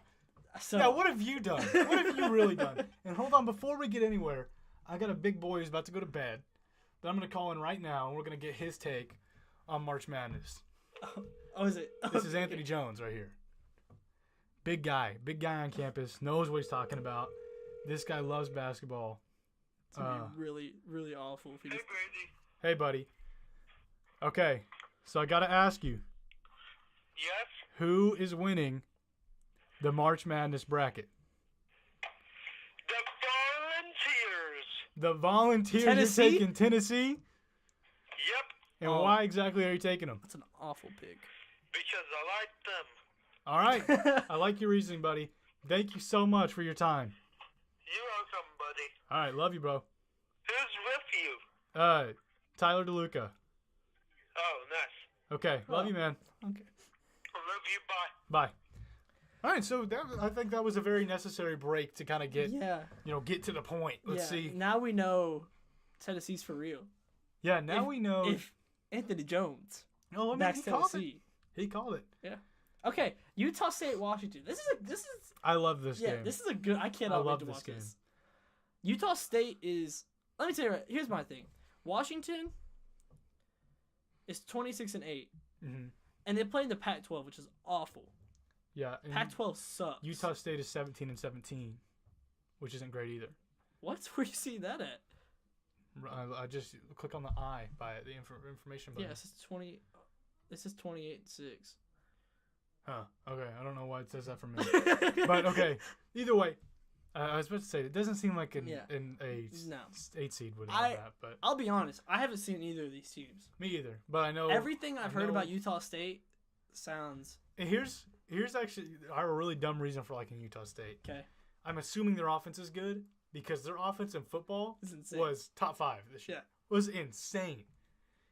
Speaker 2: So,
Speaker 1: yeah, what have you done? What have you really done? And hold on, before we get anywhere, I got a big boy who's about to go to bed that I'm going to call in right now, and we're going to get his take on March Madness.
Speaker 2: Oh, is it?
Speaker 1: This is Anthony Jones right here. Big guy on campus, knows what he's talking about. This guy loves basketball.
Speaker 2: It's going to be really, really awful if he just...
Speaker 1: Hey, buddy. Okay, so I got to ask you.
Speaker 3: Yes?
Speaker 1: Who is winning the March Madness bracket?
Speaker 3: The Volunteers.
Speaker 1: The Volunteers.
Speaker 2: Tennessee?
Speaker 1: You're taking Tennessee?
Speaker 3: Yep.
Speaker 1: And why exactly are you taking them?
Speaker 2: That's an awful pick.
Speaker 3: Because I like them.
Speaker 1: All right. I like your reasoning, buddy. Thank you so much for your time.
Speaker 3: You're welcome, buddy.
Speaker 1: All right. Love you, bro.
Speaker 3: Who's with you?
Speaker 1: Tyler DeLuca.
Speaker 3: Oh, nice.
Speaker 1: Okay. Love you, man.
Speaker 2: Okay.
Speaker 3: Love you. Bye.
Speaker 1: Bye. All right, so I think that was a very necessary break to kind of get, get to the point. Let's see.
Speaker 2: Now we know Tennessee's for real.
Speaker 1: Yeah, now we know.
Speaker 2: If Anthony Jones
Speaker 1: backs
Speaker 2: Tennessee.
Speaker 1: He called it.
Speaker 2: Yeah. Okay, Utah State, Washington. This is.
Speaker 1: I love this game.
Speaker 2: Yeah, this is a good. I cannot wait to watch this. Utah State is. Let me tell you. Here's my thing. Washington is 26-8, and they play in the Pac-12, which is awful.
Speaker 1: Yeah.
Speaker 2: Pac-12 sucks.
Speaker 1: Utah State is 17-17, which isn't great either.
Speaker 2: What? Where you see that at?
Speaker 1: I just click on the I by the information button.
Speaker 2: Yeah, This is 28-6.
Speaker 1: Huh. Okay. I don't know why it says that for me. But okay. Either way, I was about to say it doesn't seem like an 8 seed would have that. But
Speaker 2: I'll be honest, I haven't seen either of these teams.
Speaker 1: Me either. But I know
Speaker 2: everything I've heard about Utah State sounds.
Speaker 1: And here's actually a really dumb reason for liking Utah State.
Speaker 2: Okay.
Speaker 1: I'm assuming their offense is good because their offense in football was top 5 this year.
Speaker 2: Yeah.
Speaker 1: Was insane.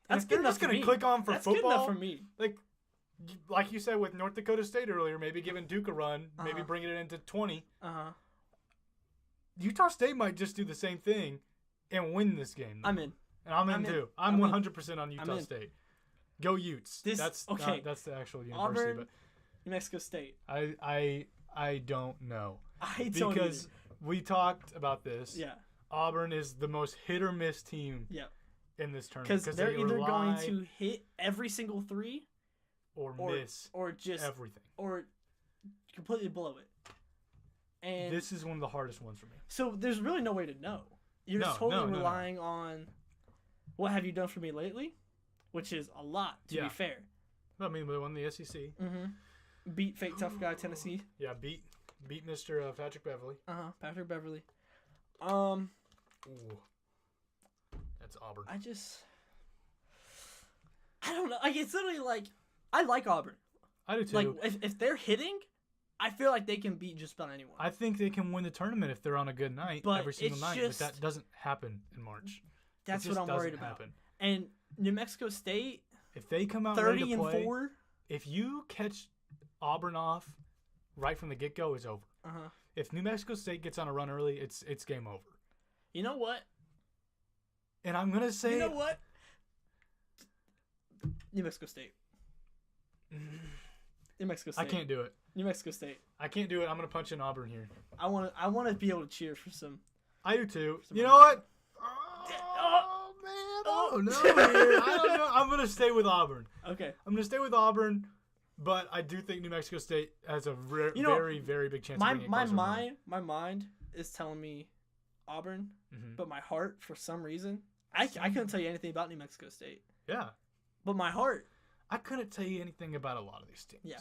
Speaker 2: That's good enough for me.
Speaker 1: They're just going to click on for football.
Speaker 2: That's good enough for me.
Speaker 1: Like you said with North Dakota State earlier, maybe giving Duke a run, maybe bringing it into 20. Utah State might just do the same thing and win this game.
Speaker 2: I'm in.
Speaker 1: And I'm in too. I'm 100% on Utah State. Go Utes. That's the actual university.
Speaker 2: Auburn,
Speaker 1: but
Speaker 2: New Mexico State.
Speaker 1: I don't know.
Speaker 2: I don't
Speaker 1: because we talked about this.
Speaker 2: Yeah.
Speaker 1: Auburn is the most hit or miss team
Speaker 2: Yep.
Speaker 1: in this tournament.
Speaker 2: Because they're either going to hit every single three
Speaker 1: or miss
Speaker 2: or just
Speaker 1: everything.
Speaker 2: Or completely blow it. And
Speaker 1: this is one of the hardest ones for me.
Speaker 2: So there's really no way to know. You're totally relying on what have you done for me lately, which is a lot, to be fair.
Speaker 1: I mean, they won the SEC.
Speaker 2: Mm-hmm. Beat fake tough guy Tennessee.
Speaker 1: Yeah, beat Mr. Patrick Beverly.
Speaker 2: Patrick Beverly.
Speaker 1: Ooh. That's Auburn.
Speaker 2: I don't know. Like, it's literally like, I like Auburn.
Speaker 1: I do too.
Speaker 2: Like, if they're hitting, I feel like they can beat just about anyone.
Speaker 1: I think they can win the tournament if they're on a good night every single night. But that doesn't happen in March.
Speaker 2: That's what I'm worried about. And New Mexico State,
Speaker 1: if they come out
Speaker 2: 30 and 4,
Speaker 1: if you catch Auburn off right from the get-go, it's over. If New Mexico State gets on a run early, it's game over.
Speaker 2: You know what?
Speaker 1: And I'm gonna say,
Speaker 2: you know what? New Mexico State. New Mexico State.
Speaker 1: I can't do it.
Speaker 2: New Mexico State.
Speaker 1: I can't do it. I'm gonna punch in Auburn here.
Speaker 2: I want to be able to cheer for some.
Speaker 1: I do too. You know what? Oh man! Oh no! I don't know. I'm gonna stay with Auburn.
Speaker 2: Okay.
Speaker 1: I'm gonna stay with Auburn, but I do think New Mexico State has a very, very big chance.
Speaker 2: My mind is telling me Auburn, but my heart, for some reason, I couldn't tell you anything about New Mexico State.
Speaker 1: Yeah.
Speaker 2: But my heart.
Speaker 1: I couldn't tell you anything about a lot of these teams.
Speaker 2: Yeah.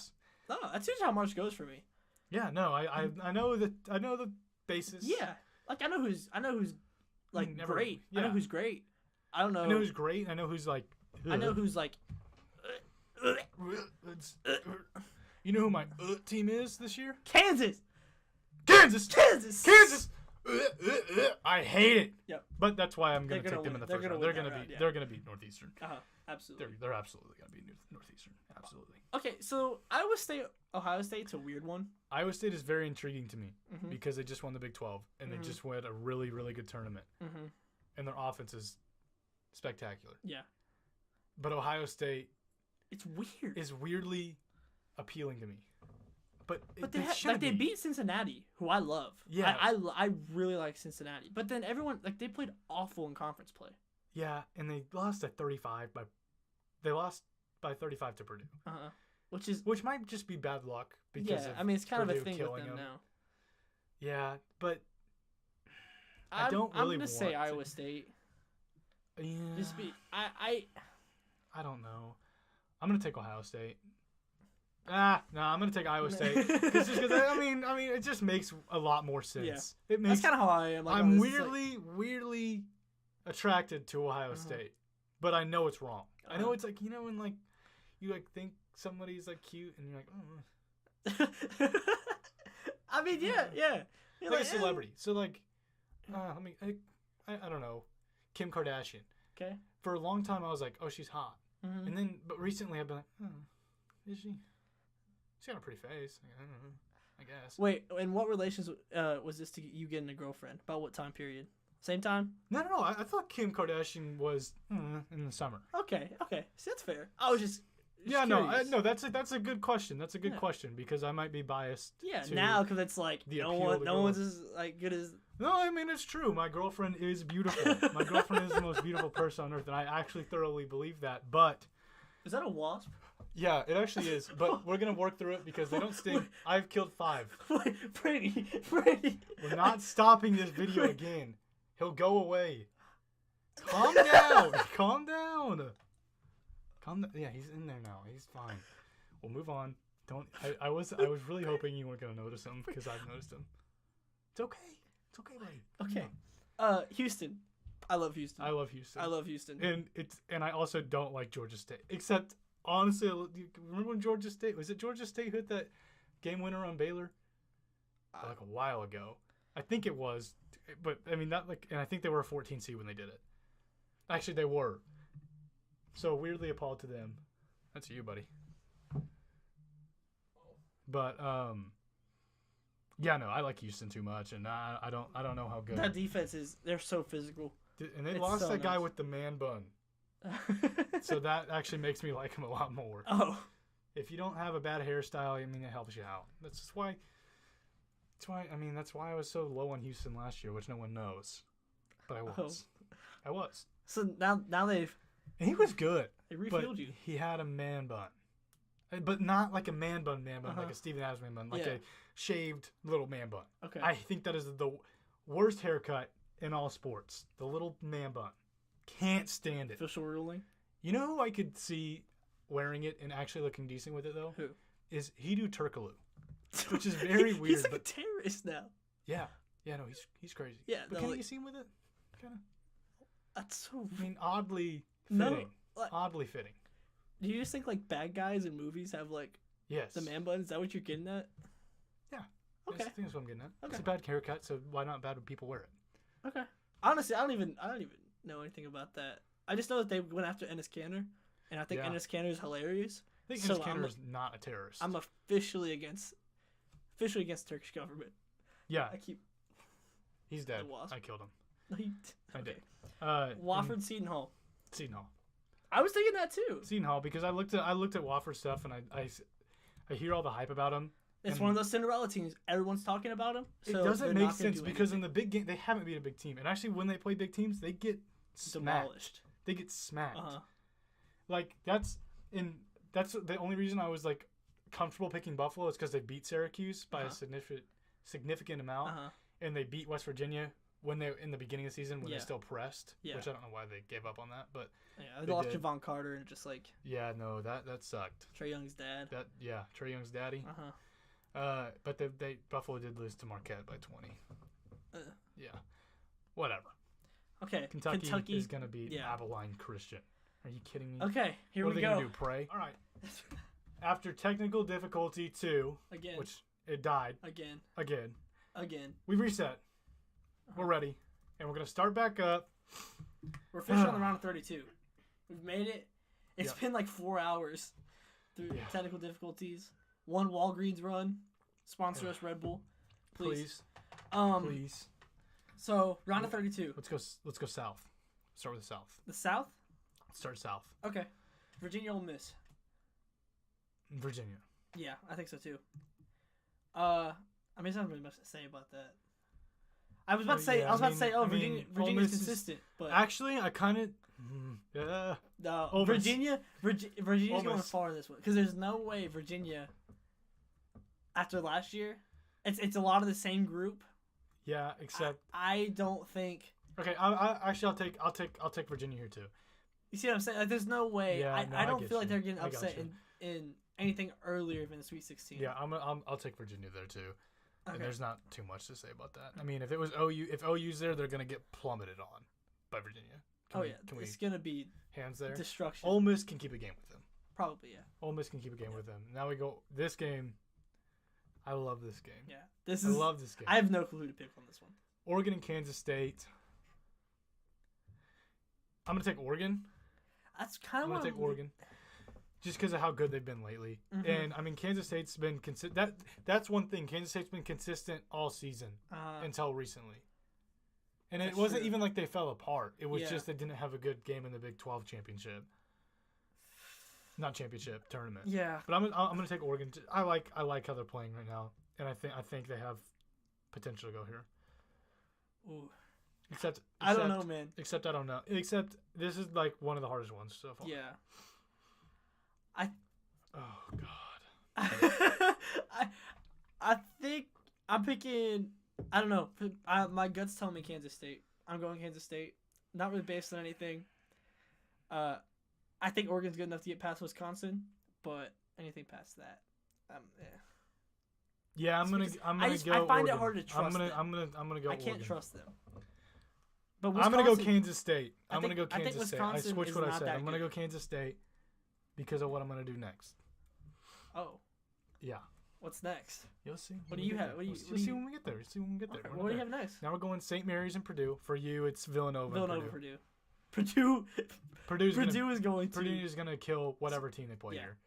Speaker 2: No, that's usually how March goes for me.
Speaker 1: Yeah. No. I know the basis.
Speaker 2: Yeah. Like I know who's like great.
Speaker 1: Yeah.
Speaker 2: I know who's great. I don't know.
Speaker 1: I know who's great. I know who's like.
Speaker 2: I know who's like.
Speaker 1: You know who my team is this year?
Speaker 2: Kansas.
Speaker 1: I hate it.
Speaker 2: Yep.
Speaker 1: But that's why I'm going to take them in the first round. They're going to beat Northeastern.
Speaker 2: Absolutely.
Speaker 1: They're absolutely going to beat Northeastern. Absolutely.
Speaker 2: Okay, so Ohio State's a weird one.
Speaker 1: Iowa State is very intriguing to me because they just won the Big 12 and they just won a really, really good tournament. And their offense is spectacular.
Speaker 2: Yeah.
Speaker 1: But Ohio State,
Speaker 2: it's weird.
Speaker 1: Is weirdly appealing to me. But
Speaker 2: they beat Cincinnati, who I love.
Speaker 1: Yeah.
Speaker 2: I really like Cincinnati. But then everyone, like, they played awful in conference play.
Speaker 1: Yeah, and they lost at 35 by 35 to Purdue. Which might just be bad luck because
Speaker 2: it's kind
Speaker 1: Purdue
Speaker 2: of a thing with them now.
Speaker 1: Yeah, but I'm going to
Speaker 2: say Iowa State.
Speaker 1: Yeah.
Speaker 2: I
Speaker 1: don't know. I'm going to take Ohio State. I'm going to take Iowa State. Because I mean, it just makes a lot more sense.
Speaker 2: Yeah. That's kind of how I am.
Speaker 1: Like, I'm weirdly attracted to Ohio State. But I know it's wrong. I know it's like, you know, when like you like think somebody's like cute and you're like, oh.
Speaker 2: I mean, yeah.
Speaker 1: Like a celebrity. So like, I don't know, Kim Kardashian.
Speaker 2: Okay.
Speaker 1: For a long time, I was like, oh, she's hot. And then, but recently, I've been like, is she? She's got a pretty face. I don't know. I guess.
Speaker 2: Wait, in what relations was this to you getting a girlfriend? About what time period? Same time?
Speaker 1: No. I thought Kim Kardashian was in the summer.
Speaker 2: Okay. See, that's fair. I was just
Speaker 1: curious. No. That's a good question. That's a good question because I might be biased.
Speaker 2: Yeah, now because it's like no one's as like good as.
Speaker 1: No, I mean it's true. My girlfriend is beautiful. My girlfriend is the most beautiful person on earth, and I actually thoroughly believe that. But
Speaker 2: is that a wasp?
Speaker 1: Yeah, it actually is. But we're gonna work through it because they don't sting. I've killed 5.
Speaker 2: Wait, Brady.
Speaker 1: We're not stopping this video again. He'll go away. Calm down. Calm down. Yeah, he's in there now. He's fine. We'll move on. I was really hoping you weren't gonna notice him because I've noticed him. It's okay. It's okay, buddy.
Speaker 2: Okay. Houston. I love Houston.
Speaker 1: I love Houston. And I also don't like Georgia State. Except honestly, remember when Georgia State who hit that game winner on Baylor? Like a while ago. I think it was, but I mean and I think they were a 14 seed when they did it. Actually, they were. So weirdly appalled to them. That's you, buddy. But yeah, no, I like Houston too much, and I don't know how good
Speaker 2: that defense is. They're so physical.
Speaker 1: And they lost that guy with the man bun. So that actually makes me like him a lot more.
Speaker 2: Oh.
Speaker 1: If you don't have a bad hairstyle, I mean, it helps you out. That's why I was so low on Houston last year, which no one knows. but I was. I was.
Speaker 2: So now they've
Speaker 1: And he was good.
Speaker 2: they
Speaker 1: But
Speaker 2: refilled you.
Speaker 1: he had a man bun. But not like a man bun,
Speaker 2: Uh-huh.
Speaker 1: like a Steven Adams man bun, like
Speaker 2: Yeah.
Speaker 1: a shaved little man bun.
Speaker 2: Okay.
Speaker 1: I think that is the worst haircut in all sports. The little man bun. Can't stand it.
Speaker 2: Official ruling.
Speaker 1: You know who I could see wearing it and actually looking decent with it though?
Speaker 2: Who?
Speaker 1: Is Hidu Turkoglu, which is very weird.
Speaker 2: He's like
Speaker 1: but
Speaker 2: a terrorist now.
Speaker 1: yeah, no, he's crazy.
Speaker 2: Yeah,
Speaker 1: but
Speaker 2: no,
Speaker 1: can
Speaker 2: like-
Speaker 1: you see him with it? Kind of.
Speaker 2: That's so.
Speaker 1: I mean, oddly
Speaker 2: No,
Speaker 1: fitting.
Speaker 2: like-
Speaker 1: Oddly fitting.
Speaker 2: Do you just think like bad guys in movies have like
Speaker 1: Yes.
Speaker 2: the man bun? Is that what you're getting at?
Speaker 1: Yeah.
Speaker 2: Okay.
Speaker 1: I think that's what I'm getting at. It's
Speaker 2: Okay.
Speaker 1: a bad haircut, so why not bad when people wear it?
Speaker 2: Okay. Honestly, I don't even know anything about that. I just know that they went after Enes Kanter, and I think
Speaker 1: Yeah.
Speaker 2: Enes Kanter is hilarious.
Speaker 1: I think
Speaker 2: So
Speaker 1: Enes Kanter is not a terrorist.
Speaker 2: I'm officially against the Turkish government.
Speaker 1: yeah,
Speaker 2: I keep
Speaker 1: he's dead.
Speaker 2: the Wasp.
Speaker 1: I killed him.
Speaker 2: okay.
Speaker 1: I did.
Speaker 2: Wofford Seton Hall.
Speaker 1: Seton Hall.
Speaker 2: I was thinking that too.
Speaker 1: Seton Hall because I looked at Wofford stuff and I hear all the hype about him.
Speaker 2: It's
Speaker 1: and
Speaker 2: one of those Cinderella teams. Everyone's talking about them.
Speaker 1: It
Speaker 2: So
Speaker 1: doesn't
Speaker 2: they're
Speaker 1: make
Speaker 2: not gonna
Speaker 1: sense
Speaker 2: do
Speaker 1: because in
Speaker 2: anything.
Speaker 1: the big game they haven't beat a big team, and actually when they play big teams they get smacked.
Speaker 2: Demolished.
Speaker 1: They get smacked.
Speaker 2: Uh-huh.
Speaker 1: Like that's the only reason I was like comfortable picking Buffalo is because they beat Syracuse by
Speaker 2: Uh-huh.
Speaker 1: a significant amount,
Speaker 2: Uh-huh.
Speaker 1: and they beat West Virginia when they in the beginning of the season when
Speaker 2: Yeah.
Speaker 1: they still pressed,
Speaker 2: Yeah.
Speaker 1: which I don't know why they gave up on that, but
Speaker 2: Yeah, they
Speaker 1: They
Speaker 2: lost
Speaker 1: did.
Speaker 2: Javon Carter and just like
Speaker 1: yeah, no, that sucked.
Speaker 2: Trae Young's dad.
Speaker 1: Trae Young's daddy.
Speaker 2: Uh-huh.
Speaker 1: But Buffalo did lose to Marquette by 20.
Speaker 2: Uh.
Speaker 1: Yeah, whatever.
Speaker 2: Okay.
Speaker 1: Kentucky is gonna beat
Speaker 2: yeah.
Speaker 1: Abilene Christian. Are you kidding me?
Speaker 2: Okay, here
Speaker 1: what
Speaker 2: we
Speaker 1: are they
Speaker 2: go.
Speaker 1: gonna do? Pray? All right. After technical difficulty 2,
Speaker 2: Again.
Speaker 1: which it died
Speaker 2: Again.
Speaker 1: again. We've reset. We're ready, and we're gonna start back up.
Speaker 2: We're officially on the round of 32. We've made it. It's
Speaker 1: Yep.
Speaker 2: been like 4 hours through
Speaker 1: Yeah.
Speaker 2: technical difficulties. One Walgreens run. Sponsor us, Red Bull. Please.
Speaker 1: Please.
Speaker 2: So, round of 32.
Speaker 1: Let's go south. Start with the south.
Speaker 2: The South?
Speaker 1: Let's start south.
Speaker 2: Okay. Virginia, Ole Miss.
Speaker 1: Virginia.
Speaker 2: Yeah, I think so too. I mean, there's not really much to say about that. I was about to say, Virginia's
Speaker 1: Ole Miss is-
Speaker 2: consistent, but
Speaker 1: Actually, I kind of. Yeah.
Speaker 2: no,
Speaker 1: Ole Miss.
Speaker 2: Virginia's
Speaker 1: Ole
Speaker 2: going
Speaker 1: Miss.
Speaker 2: far in this one because there's no way Virginia. After last year, it's a lot of the same group.
Speaker 1: Yeah, except
Speaker 2: I don't think.
Speaker 1: okay. Actually, I'll take Virginia here too.
Speaker 2: You see what I'm saying? Like, there's no way.
Speaker 1: Yeah, no,
Speaker 2: I
Speaker 1: I
Speaker 2: don't
Speaker 1: get
Speaker 2: feel like
Speaker 1: you.
Speaker 2: they're getting
Speaker 1: I got
Speaker 2: upset
Speaker 1: you.
Speaker 2: in anything earlier than the Sweet 16.
Speaker 1: Yeah, I'll take Virginia there too.
Speaker 2: Okay.
Speaker 1: And there's not too much to say about that. I mean, if it was if OU's there, they're gonna get plummeted on by Virginia. Can we
Speaker 2: it's gonna be
Speaker 1: hands there?
Speaker 2: destruction.
Speaker 1: Ole Miss can keep a game with them.
Speaker 2: Probably, yeah.
Speaker 1: Ole Miss can keep a game with them. Now we go this game. I love this game.
Speaker 2: Yeah. This
Speaker 1: I
Speaker 2: is.
Speaker 1: love this game.
Speaker 2: I have no clue who to pick on this one.
Speaker 1: Oregon and Kansas State. I'm gonna take Oregon.
Speaker 2: That's kind
Speaker 1: I'm
Speaker 2: of
Speaker 1: gonna take Oregon, just because of how good they've been lately.
Speaker 2: Mhm.
Speaker 1: And I mean, Kansas State's been consistent. That's one thing. Kansas State's been consistent all season until recently. And it
Speaker 2: That's
Speaker 1: wasn't
Speaker 2: true.
Speaker 1: even like they fell apart. It was
Speaker 2: Yeah.
Speaker 1: just they didn't have a good game in the Big 12 championship. Not championship, tournament.
Speaker 2: Yeah.
Speaker 1: But I'm gonna take Oregon. I like how they're playing right now, and I think they have potential to go here.
Speaker 2: Ooh.
Speaker 1: Except
Speaker 2: I don't know, man.
Speaker 1: Except I don't know. Except this is like one of the hardest ones so far.
Speaker 2: Yeah.
Speaker 1: Oh God.
Speaker 2: I think I'm picking. I don't know. My gut's telling me Kansas State. I'm going Kansas State. Not really based on anything. I think Oregon's good enough to get past Wisconsin, but anything past that, yeah.
Speaker 1: Yeah, I'm gonna
Speaker 2: I
Speaker 1: go.
Speaker 2: find it
Speaker 1: Oregon.
Speaker 2: hard to trust them.
Speaker 1: I'm gonna go.
Speaker 2: I can't
Speaker 1: Oregon.
Speaker 2: trust them. But
Speaker 1: I'm gonna go
Speaker 2: Wisconsin-
Speaker 1: Kansas State. I'm
Speaker 2: think-
Speaker 1: gonna go
Speaker 2: I think
Speaker 1: Kansas State. I
Speaker 2: Wisconsin
Speaker 1: switched
Speaker 2: is
Speaker 1: what I
Speaker 2: not
Speaker 1: said.
Speaker 2: that
Speaker 1: I'm gonna
Speaker 2: good.
Speaker 1: go Kansas State because of what I'm gonna do next.
Speaker 2: Oh,
Speaker 1: Yeah,
Speaker 2: what's next?
Speaker 1: you'll see.
Speaker 2: What do you have?
Speaker 1: You'll see when we get there. You'll see when we get there.
Speaker 2: Okay,
Speaker 1: We're
Speaker 2: what do you
Speaker 1: not
Speaker 2: have next?
Speaker 1: there. Now we're going St. Mary's and Purdue. For you, it's Villanova.
Speaker 2: Villanova,
Speaker 1: and
Speaker 2: Purdue.
Speaker 1: Purdue
Speaker 2: Purdue is
Speaker 1: gonna kill whatever team they play
Speaker 2: Yeah.
Speaker 1: here.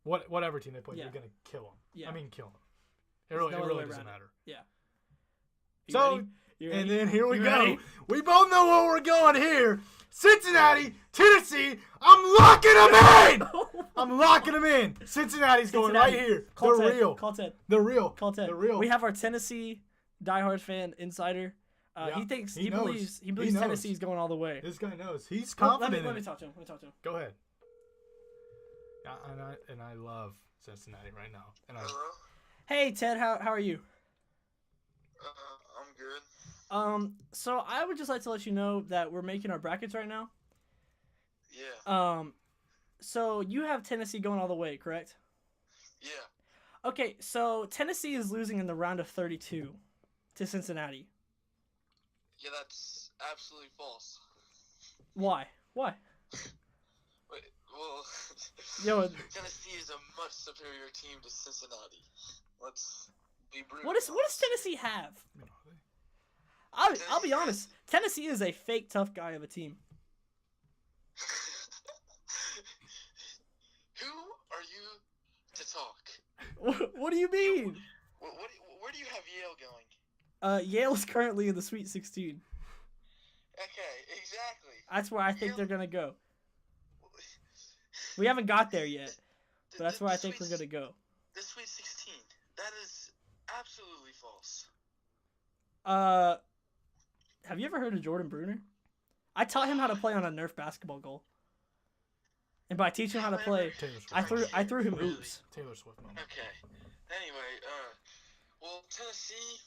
Speaker 1: Whatever team they play,
Speaker 2: Yeah.
Speaker 1: they're gonna kill them.
Speaker 2: Yeah.
Speaker 1: I mean, kill them. It
Speaker 2: There's
Speaker 1: really,
Speaker 2: no
Speaker 1: it
Speaker 2: other
Speaker 1: really
Speaker 2: way
Speaker 1: doesn't
Speaker 2: around it.
Speaker 1: matter.
Speaker 2: Yeah. You
Speaker 1: So,
Speaker 2: ready? You
Speaker 1: and
Speaker 2: ready?
Speaker 1: then here we
Speaker 2: You
Speaker 1: go.
Speaker 2: ready?
Speaker 1: We both know where we're going here. Cincinnati, Tennessee. I'm locking them in. I'm locking them in. Cincinnati's going right here.
Speaker 2: Call
Speaker 1: They're
Speaker 2: 10.
Speaker 1: real.
Speaker 2: Call 10.
Speaker 1: They're real.
Speaker 2: Call 10.
Speaker 1: They're real.
Speaker 2: We have our Tennessee diehard fan insider.
Speaker 1: Yeah,
Speaker 2: He thinks
Speaker 1: he
Speaker 2: he
Speaker 1: knows.
Speaker 2: believes
Speaker 1: He knows.
Speaker 2: Tennessee's going all the way.
Speaker 1: This guy knows. He's
Speaker 2: Let
Speaker 1: confident.
Speaker 2: me
Speaker 1: in it.
Speaker 2: talk to him. Let me talk to him.
Speaker 1: Go ahead. Yeah, and I love Cincinnati right now. And
Speaker 3: Hello?
Speaker 2: Hey Ted, how are you?
Speaker 3: I'm good.
Speaker 2: So I would just like to let you know that we're making our brackets right now.
Speaker 3: Yeah.
Speaker 2: So you have Tennessee going all the way, correct?
Speaker 3: Yeah.
Speaker 2: Okay, so Tennessee is losing in the round of 32 to Cincinnati.
Speaker 3: Yeah, that's absolutely false.
Speaker 2: Why?
Speaker 3: Wait, well,
Speaker 2: Yo,
Speaker 3: Tennessee is a much superior team to Cincinnati. Let's be brutally
Speaker 2: what does
Speaker 3: honest.
Speaker 2: Tennessee have?
Speaker 1: you know,
Speaker 2: I'll be honest. Tennessee is a fake tough guy of a team.
Speaker 3: Who are you to talk?
Speaker 2: What do you mean?
Speaker 3: Where do you have Yale going?
Speaker 2: Yale's currently in the Sweet 16.
Speaker 3: Okay, exactly.
Speaker 2: That's where I think
Speaker 3: Yale-
Speaker 2: they're gonna go. We haven't got there yet, but that's where I think we're gonna go.
Speaker 3: The Sweet 16. That is absolutely false.
Speaker 2: Have you ever heard of Jordan Bruner? I taught him how to play on a Nerf basketball goal. And by teaching him how to play,
Speaker 1: Taylor Swift.
Speaker 2: I threw him
Speaker 3: Really?
Speaker 2: oops.
Speaker 1: Taylor Swift moment.
Speaker 3: Okay. Anyway, well, Tennessee,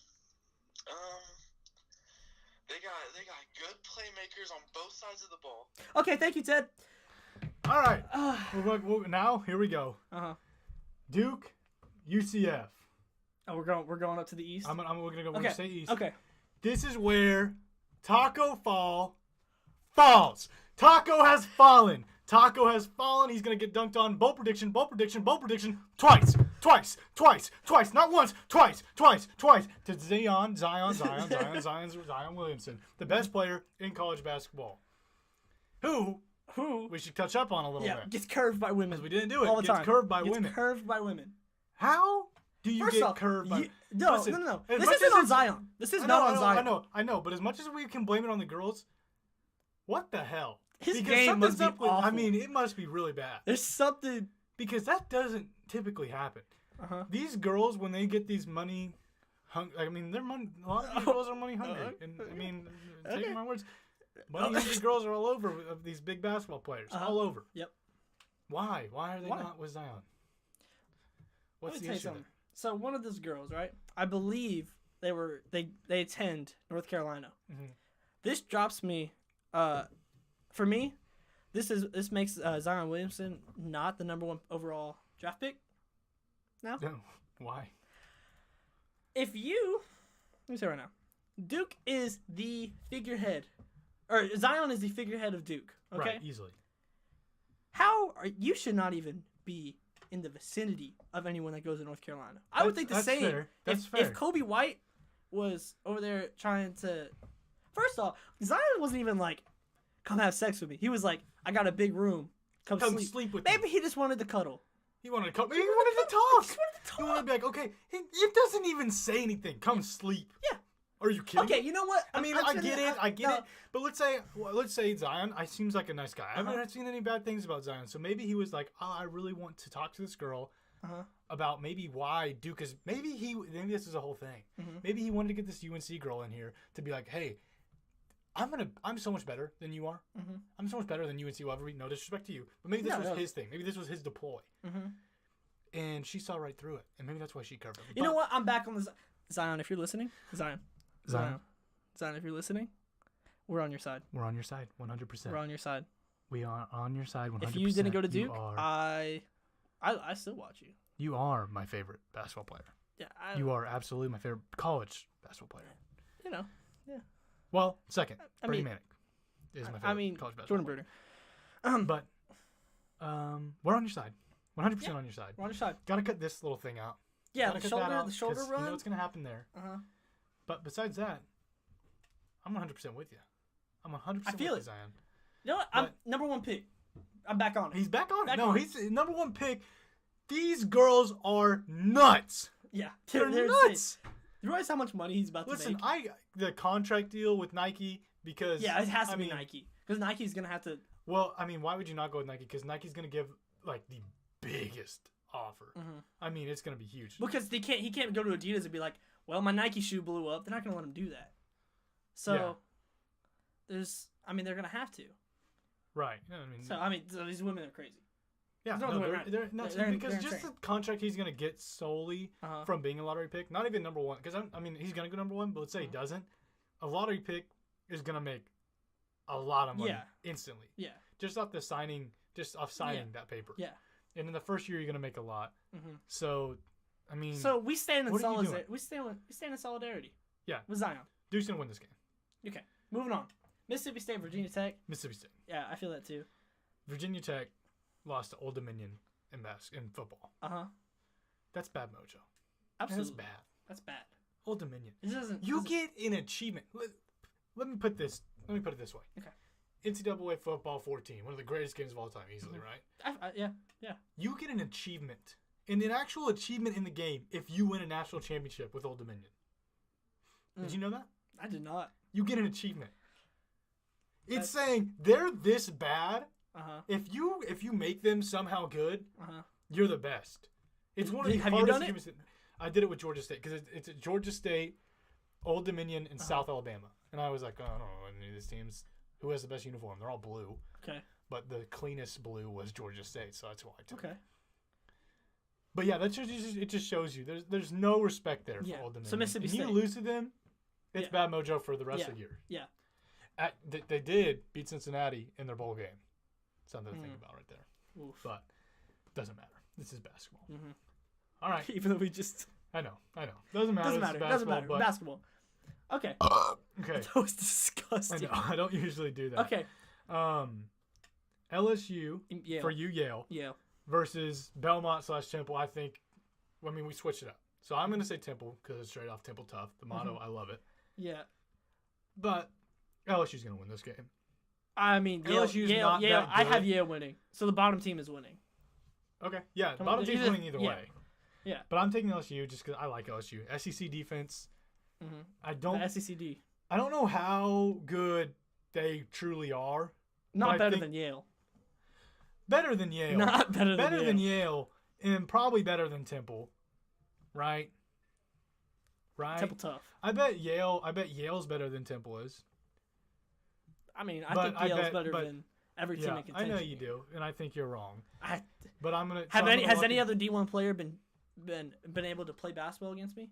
Speaker 3: they got good playmakers on both sides of the ball.
Speaker 2: Okay, thank you, Ted.
Speaker 1: All right. Now here we go.
Speaker 2: Uh-huh.
Speaker 1: Duke, UCF.
Speaker 2: Oh, we're going up to the east.
Speaker 1: We're gonna go. We're
Speaker 2: Okay.
Speaker 1: gonna say East.
Speaker 2: Okay.
Speaker 1: This is where Taco falls. Taco has fallen. Taco has fallen. He's gonna get dunked on. Bold prediction. Twice. Not once. Twice. To Zion Williamson, the best player in college basketball. Who we should touch up on a little bit.
Speaker 2: Gets curved by women.
Speaker 1: Because we didn't do it.
Speaker 2: All the
Speaker 1: Gets
Speaker 2: time.
Speaker 1: curved by
Speaker 2: Gets
Speaker 1: women.
Speaker 2: curved by women.
Speaker 1: How do you
Speaker 2: First
Speaker 1: get
Speaker 2: off,
Speaker 1: curved by?
Speaker 2: No.
Speaker 1: Listen, as
Speaker 2: This
Speaker 1: much
Speaker 2: isn't
Speaker 1: as
Speaker 2: on
Speaker 1: it's-
Speaker 2: Zion. This is not on Zion.
Speaker 1: I know. But as much as we can blame it on the girls, what the hell?
Speaker 2: His
Speaker 1: Because
Speaker 2: game must
Speaker 1: something's
Speaker 2: be
Speaker 1: up with, I
Speaker 2: awful.
Speaker 1: mean, it must be really bad.
Speaker 2: There's something.
Speaker 1: Because that doesn't typically happen.
Speaker 2: Uh-huh.
Speaker 1: These girls, when they get these money, they're money. A lot of these girls are money hungry. And I mean, take my words, money hungry girls are all over of these big basketball players, all over.
Speaker 2: Yep.
Speaker 1: Why? Why are they not with Zion? What's
Speaker 2: Let me
Speaker 1: the
Speaker 2: tell you
Speaker 1: issue?
Speaker 2: something. So one of those girls, right? I believe they attend North Carolina.
Speaker 1: Mhm.
Speaker 2: This drops me. For me, this makes Zion Williamson not the #1 overall draft pick.
Speaker 1: No. Why?
Speaker 2: Let me say right now, Duke is the figurehead, or Zion is the figurehead of Duke. Okay.
Speaker 1: Right. Easily.
Speaker 2: You should not even be in the vicinity of anyone that goes to North Carolina. I would think the
Speaker 1: That's
Speaker 2: same.
Speaker 1: fair. That's
Speaker 2: if
Speaker 1: fair.
Speaker 2: Kobe White was over there trying to, first off, Zion wasn't even like, come have sex with me. He was like, I got a big room. Come sleep
Speaker 1: with
Speaker 2: Maybe
Speaker 1: me.
Speaker 2: he just wanted to cuddle.
Speaker 1: He wanted to come. He wanted to talk.
Speaker 2: Just wanted to talk.
Speaker 1: He wanted to be like, okay. It doesn't even say anything. Come sleep.
Speaker 2: Yeah.
Speaker 1: Are you kidding?
Speaker 2: Okay, you know what?
Speaker 1: I mean, I get it. But let's say Zion. I seems like a nice guy. I haven't seen any bad things about Zion. So maybe he was like, oh, I really want to talk to this girl about maybe why Duke is. Maybe this is a whole thing. Maybe he wanted to get this UNC girl in here to be like, hey, I'm so much better than you are. I'm so much better than UNC will ever be. No disrespect to you, but maybe this was his thing. Maybe this was his deploy. And she saw right through it, and maybe that's why she curved him.
Speaker 2: You know what? I'm back on the Zion. If you're listening, Zion, if you're listening, we're on your side.
Speaker 1: We're on your side, 100%.
Speaker 2: We're on your side.
Speaker 1: We are on your side, 100%.
Speaker 2: If you didn't go to Duke,
Speaker 1: you are,
Speaker 2: I still watch you.
Speaker 1: you are my favorite basketball player.
Speaker 2: Yeah,
Speaker 1: You are absolutely my favorite college basketball player.
Speaker 2: You know,
Speaker 1: Well, second,
Speaker 2: I
Speaker 1: Bernie
Speaker 2: mean-
Speaker 1: Manic is my favorite college basketball
Speaker 2: Jordan
Speaker 1: player.
Speaker 2: Bruner.
Speaker 1: But we're on your side, 100% on your side.
Speaker 2: We're on your side.
Speaker 1: Gotta cut this little thing out.
Speaker 2: Yeah,
Speaker 1: Gotta
Speaker 2: the
Speaker 1: cut that
Speaker 2: shoulder,
Speaker 1: out,
Speaker 2: the shoulder
Speaker 1: 'cause
Speaker 2: run.
Speaker 1: You know what's gonna happen there. But besides that, I'm 100% with you. I'm 100%
Speaker 2: I feel
Speaker 1: with
Speaker 2: it.
Speaker 1: you, Zion.
Speaker 2: You know what? I'm #1 pick. I'm back on it.
Speaker 1: He's back on it.
Speaker 2: Back
Speaker 1: No,
Speaker 2: on it.
Speaker 1: he's #1 pick. These girls are nuts.
Speaker 2: Yeah,
Speaker 1: They're
Speaker 2: insane.
Speaker 1: nuts.
Speaker 2: You realize how much money he's about
Speaker 1: Listen,
Speaker 2: to make?
Speaker 1: the contract deal with Nike because
Speaker 2: Yeah, it has to be
Speaker 1: mean,
Speaker 2: Nike because Nike's gonna have to.
Speaker 1: Well, I mean, why would you not go with Nike? Because Nike's gonna give like the biggest offer. I mean, it's gonna be huge.
Speaker 2: Because he can't go to Adidas and be like, well, my Nike shoe blew up. They're not gonna let him do that. So they're gonna have to.
Speaker 1: Right.
Speaker 2: So these women are crazy.
Speaker 1: Yeah,
Speaker 2: There's no other way around it.
Speaker 1: they're nuts
Speaker 2: They're
Speaker 1: because just
Speaker 2: insane.
Speaker 1: the contract he's gonna get solely from being a lottery pick, not even number one. Because he's gonna go number one, but let's say he doesn't. A lottery pick is gonna make a lot of money instantly.
Speaker 2: Yeah.
Speaker 1: Just off signing that paper.
Speaker 2: Yeah.
Speaker 1: And in the first year, you're gonna make a lot.
Speaker 2: Mm-hmm.
Speaker 1: So,
Speaker 2: So we stand in
Speaker 1: what are you
Speaker 2: solidarity.
Speaker 1: doing?
Speaker 2: We stand in solidarity.
Speaker 1: Yeah.
Speaker 2: With Zion.
Speaker 1: Duke's gonna win this game.
Speaker 2: Okay. Moving on. Mississippi State, Virginia Tech.
Speaker 1: Mississippi State.
Speaker 2: Yeah, I feel that too.
Speaker 1: Virginia Tech lost to Old Dominion in football. That's bad mojo.
Speaker 2: Absolutely.
Speaker 1: That's bad.
Speaker 2: That's bad.
Speaker 1: Old Dominion.
Speaker 2: It doesn't.
Speaker 1: Get an achievement. Let me put it this way.
Speaker 2: Okay.
Speaker 1: NCAA football 14, one of the greatest games of all time, easily, right?
Speaker 2: Yeah.
Speaker 1: You get an achievement, and an actual achievement in the game if you win a national championship with Old Dominion. Did you know that?
Speaker 2: I did not.
Speaker 1: You get an achievement. It's saying they're this bad. If you make them somehow good, you're the best. It's one of the
Speaker 2: Have
Speaker 1: hardest
Speaker 2: you done
Speaker 1: games. I did it with Georgia State because it's at Georgia State, Old Dominion, and South Alabama. And I was like, I don't know any of these teams. Who has the best uniform? They're all blue.
Speaker 2: Okay.
Speaker 1: But the cleanest blue was Georgia State, so that's why I took it.
Speaker 2: Okay.
Speaker 1: But yeah, it just shows you there's no respect there for Old Dominion.
Speaker 2: So Mississippi State.
Speaker 1: You lose to them, it's bad mojo for the rest of the year.
Speaker 2: Yeah.
Speaker 1: They did beat Cincinnati in their bowl game. Something to think about right there.
Speaker 2: Oof.
Speaker 1: But doesn't matter. This is basketball.
Speaker 2: Mm-hmm.
Speaker 1: All right.
Speaker 2: Even though we just.
Speaker 1: I know. Doesn't matter.
Speaker 2: Doesn't matter.
Speaker 1: But
Speaker 2: Basketball. Okay.
Speaker 1: Okay.
Speaker 2: That was disgusting.
Speaker 1: I know. I don't usually do that.
Speaker 2: Okay.
Speaker 1: LSU
Speaker 2: Yale.
Speaker 1: for you, Yale.
Speaker 2: Yale.
Speaker 1: Versus Belmont / Temple. I think. We switched it up. So I'm gonna say Temple because it's straight off Temple tough. The motto. I love it.
Speaker 2: Yeah.
Speaker 1: But LSU's gonna win this game.
Speaker 2: Yale.
Speaker 1: Not
Speaker 2: Yale.
Speaker 1: that
Speaker 2: I
Speaker 1: good.
Speaker 2: have Yale winning. So the bottom team is winning.
Speaker 1: Okay. Yeah. The bottom team's winning either way.
Speaker 2: Yeah.
Speaker 1: But I'm taking LSU just because I like LSU. SEC defense. I don't.
Speaker 2: The SECD.
Speaker 1: I don't know how good they truly are.
Speaker 2: Not better than Yale.
Speaker 1: Better than Yale.
Speaker 2: Not better
Speaker 1: than Yale, and probably better than Temple. Right.
Speaker 2: Temple tough.
Speaker 1: I bet Yale's better than Temple is.
Speaker 2: I think Yale's better than every team in contention.
Speaker 1: I know you do, and I think you're wrong. But I'm gonna.
Speaker 2: Has any other D1 player been able to play basketball against me?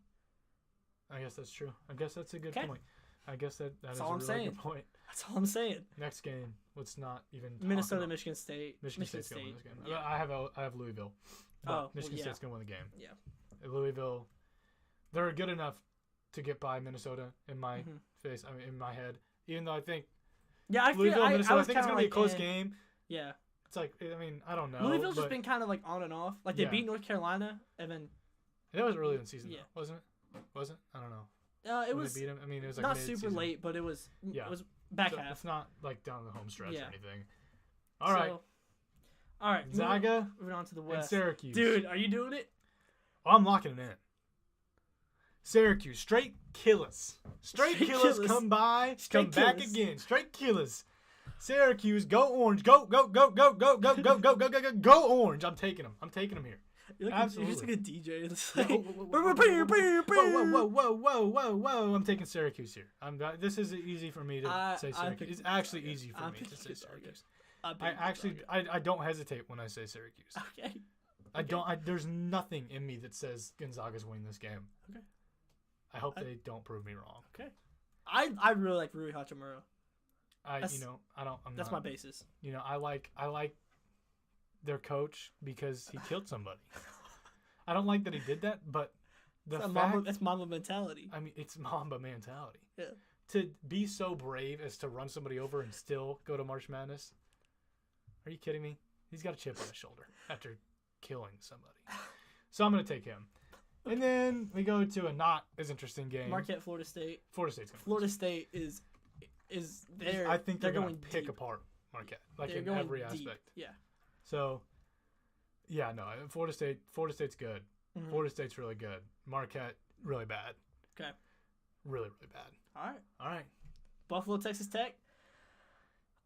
Speaker 1: I guess that's true. I guess that's a good point. I guess that is a really good point.
Speaker 2: That's all I'm saying.
Speaker 1: Next game, let's not even talk
Speaker 2: Minnesota,
Speaker 1: about.
Speaker 2: Michigan State.
Speaker 1: Michigan State's gonna win this game.
Speaker 2: Yeah.
Speaker 1: I have Louisville. But Michigan State's gonna win the game.
Speaker 2: Yeah.
Speaker 1: Louisville, they're good enough to get by Minnesota in my face. In my head. Even though I think.
Speaker 2: Yeah, I
Speaker 1: Louisville,
Speaker 2: feel.
Speaker 1: Minnesota. I
Speaker 2: think
Speaker 1: it's gonna be a close game.
Speaker 2: Yeah.
Speaker 1: It's like I don't know.
Speaker 2: Louisville's just been kind of like on and off. Like they beat North Carolina and then.
Speaker 1: It was early in the season, though, wasn't it? Was it? I don't know.
Speaker 2: It was.
Speaker 1: They beat him? It was like
Speaker 2: not
Speaker 1: mid-season.
Speaker 2: super late, but it was. Yeah. It was back half.
Speaker 1: It's not like down the home stretch or anything. All right.
Speaker 2: All right.
Speaker 1: Gonzaga.
Speaker 2: Moving on to the West.
Speaker 1: And Syracuse.
Speaker 2: Dude, are you doing it?
Speaker 1: Oh, I'm locking it in. Syracuse, straight killers. Straight killers come by, come back again. Straight killers. Syracuse, go orange, go orange. I'm taking them here.
Speaker 2: Absolutely. You're just like a DJ. It's like,
Speaker 1: whoa. I'm taking Syracuse here. This is easy for me to say Syracuse. It's actually easy for me to say Syracuse. I don't hesitate when I say Syracuse.
Speaker 2: Okay.
Speaker 1: I don't. There's nothing in me that says Gonzaga's winning this game.
Speaker 2: Okay.
Speaker 1: I hope they don't prove me wrong.
Speaker 2: Okay. I really like Rui Hachimura.
Speaker 1: That's
Speaker 2: my basis.
Speaker 1: I like their coach because he killed somebody. I don't like that he did that, but
Speaker 2: that's Mamba mentality.
Speaker 1: It's Mamba mentality.
Speaker 2: Yeah.
Speaker 1: To be so brave as to run somebody over and still go to March Madness. Are you kidding me? He's got a chip on his shoulder after killing somebody. So I'm going to take him. And then we go to a not as interesting game.
Speaker 2: Marquette, Florida State.
Speaker 1: Florida State's going to
Speaker 2: Florida State is there.
Speaker 1: I think they're going to pick
Speaker 2: deep.
Speaker 1: apart Marquette,
Speaker 2: they're
Speaker 1: in every aspect.
Speaker 2: Yeah.
Speaker 1: So, Florida State's good. Mm-hmm. Florida State's really good. Marquette, really bad.
Speaker 2: Okay.
Speaker 1: Really, really bad. All right.
Speaker 2: Buffalo, Texas Tech.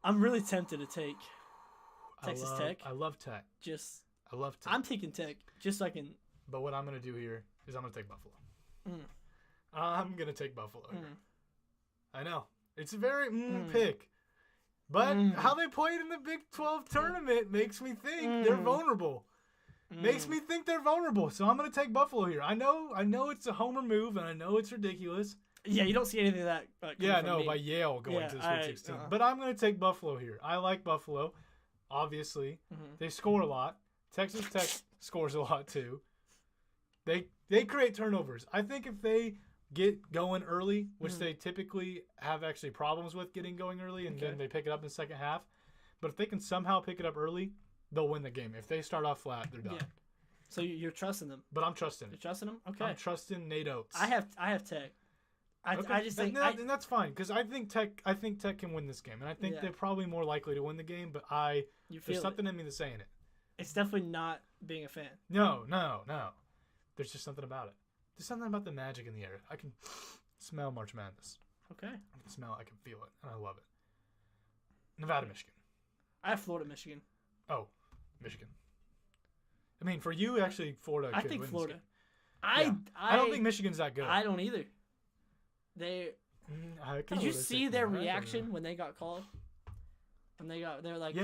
Speaker 2: I'm really tempted to take Texas Tech.
Speaker 1: I love Tech. I love Tech.
Speaker 2: I'm taking Tech just so I can.
Speaker 1: But what I'm going to do here is I'm going to take Buffalo. I'm going to take Buffalo here. I know. It's a very pick. But how they played in the Big 12 tournament makes me think they're vulnerable. Makes me think they're vulnerable. So I'm going to take Buffalo here. I know it's a homer move, and I know it's ridiculous.
Speaker 2: Yeah, you don't see anything of that.
Speaker 1: By Yale going to the Sweet 16. But I'm going to take Buffalo here. I like Buffalo, obviously. They score a lot. Texas Tech scores a lot, too. They create turnovers. I think if they get going early, which they typically have actually problems with getting going early, and then they pick it up in the second half. But if they can somehow pick it up early, they'll win the game. If they start off flat, they're done. Yeah.
Speaker 2: So you're trusting them.
Speaker 1: But I'm trusting.
Speaker 2: You're trusting them? Okay.
Speaker 1: I'm trusting Nate Oates.
Speaker 2: I have Tech. I just think
Speaker 1: and that's fine because I think Tech can win this game, and I think they're probably more likely to win the game. But there's something in me that's saying it.
Speaker 2: It's definitely not being a fan.
Speaker 1: No. There's just something about it. There's something about the magic in the air. I can smell March Madness.
Speaker 2: Okay.
Speaker 1: I can smell it. I can feel it, and I love it. Nevada, Michigan.
Speaker 2: I have Florida, Michigan.
Speaker 1: Oh, Michigan. I mean, for you, actually, Florida.
Speaker 2: I think Florida.
Speaker 1: I don't think Michigan's that good.
Speaker 2: I don't either. Did you see their reaction when they got called? When they're like,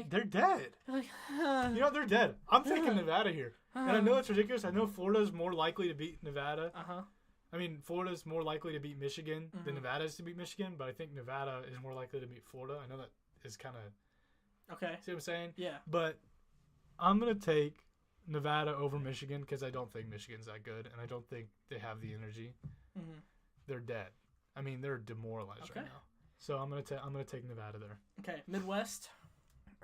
Speaker 1: they're dead.
Speaker 2: They're like,
Speaker 1: they're dead. I'm taking Nevada here, and I know it's ridiculous. I know Florida's more likely to beat Nevada. I mean, Florida's more likely to beat Michigan than Nevada is to beat Michigan, but I think Nevada is more likely to beat Florida. I know that is kind of
Speaker 2: okay.
Speaker 1: See what I'm saying?
Speaker 2: Yeah.
Speaker 1: But I'm gonna take Nevada over Michigan because I don't think Michigan's that good, and I don't think they have the energy. They're dead. I mean, they're demoralized right now. So I'm gonna take Nevada there.
Speaker 2: Okay, Midwest.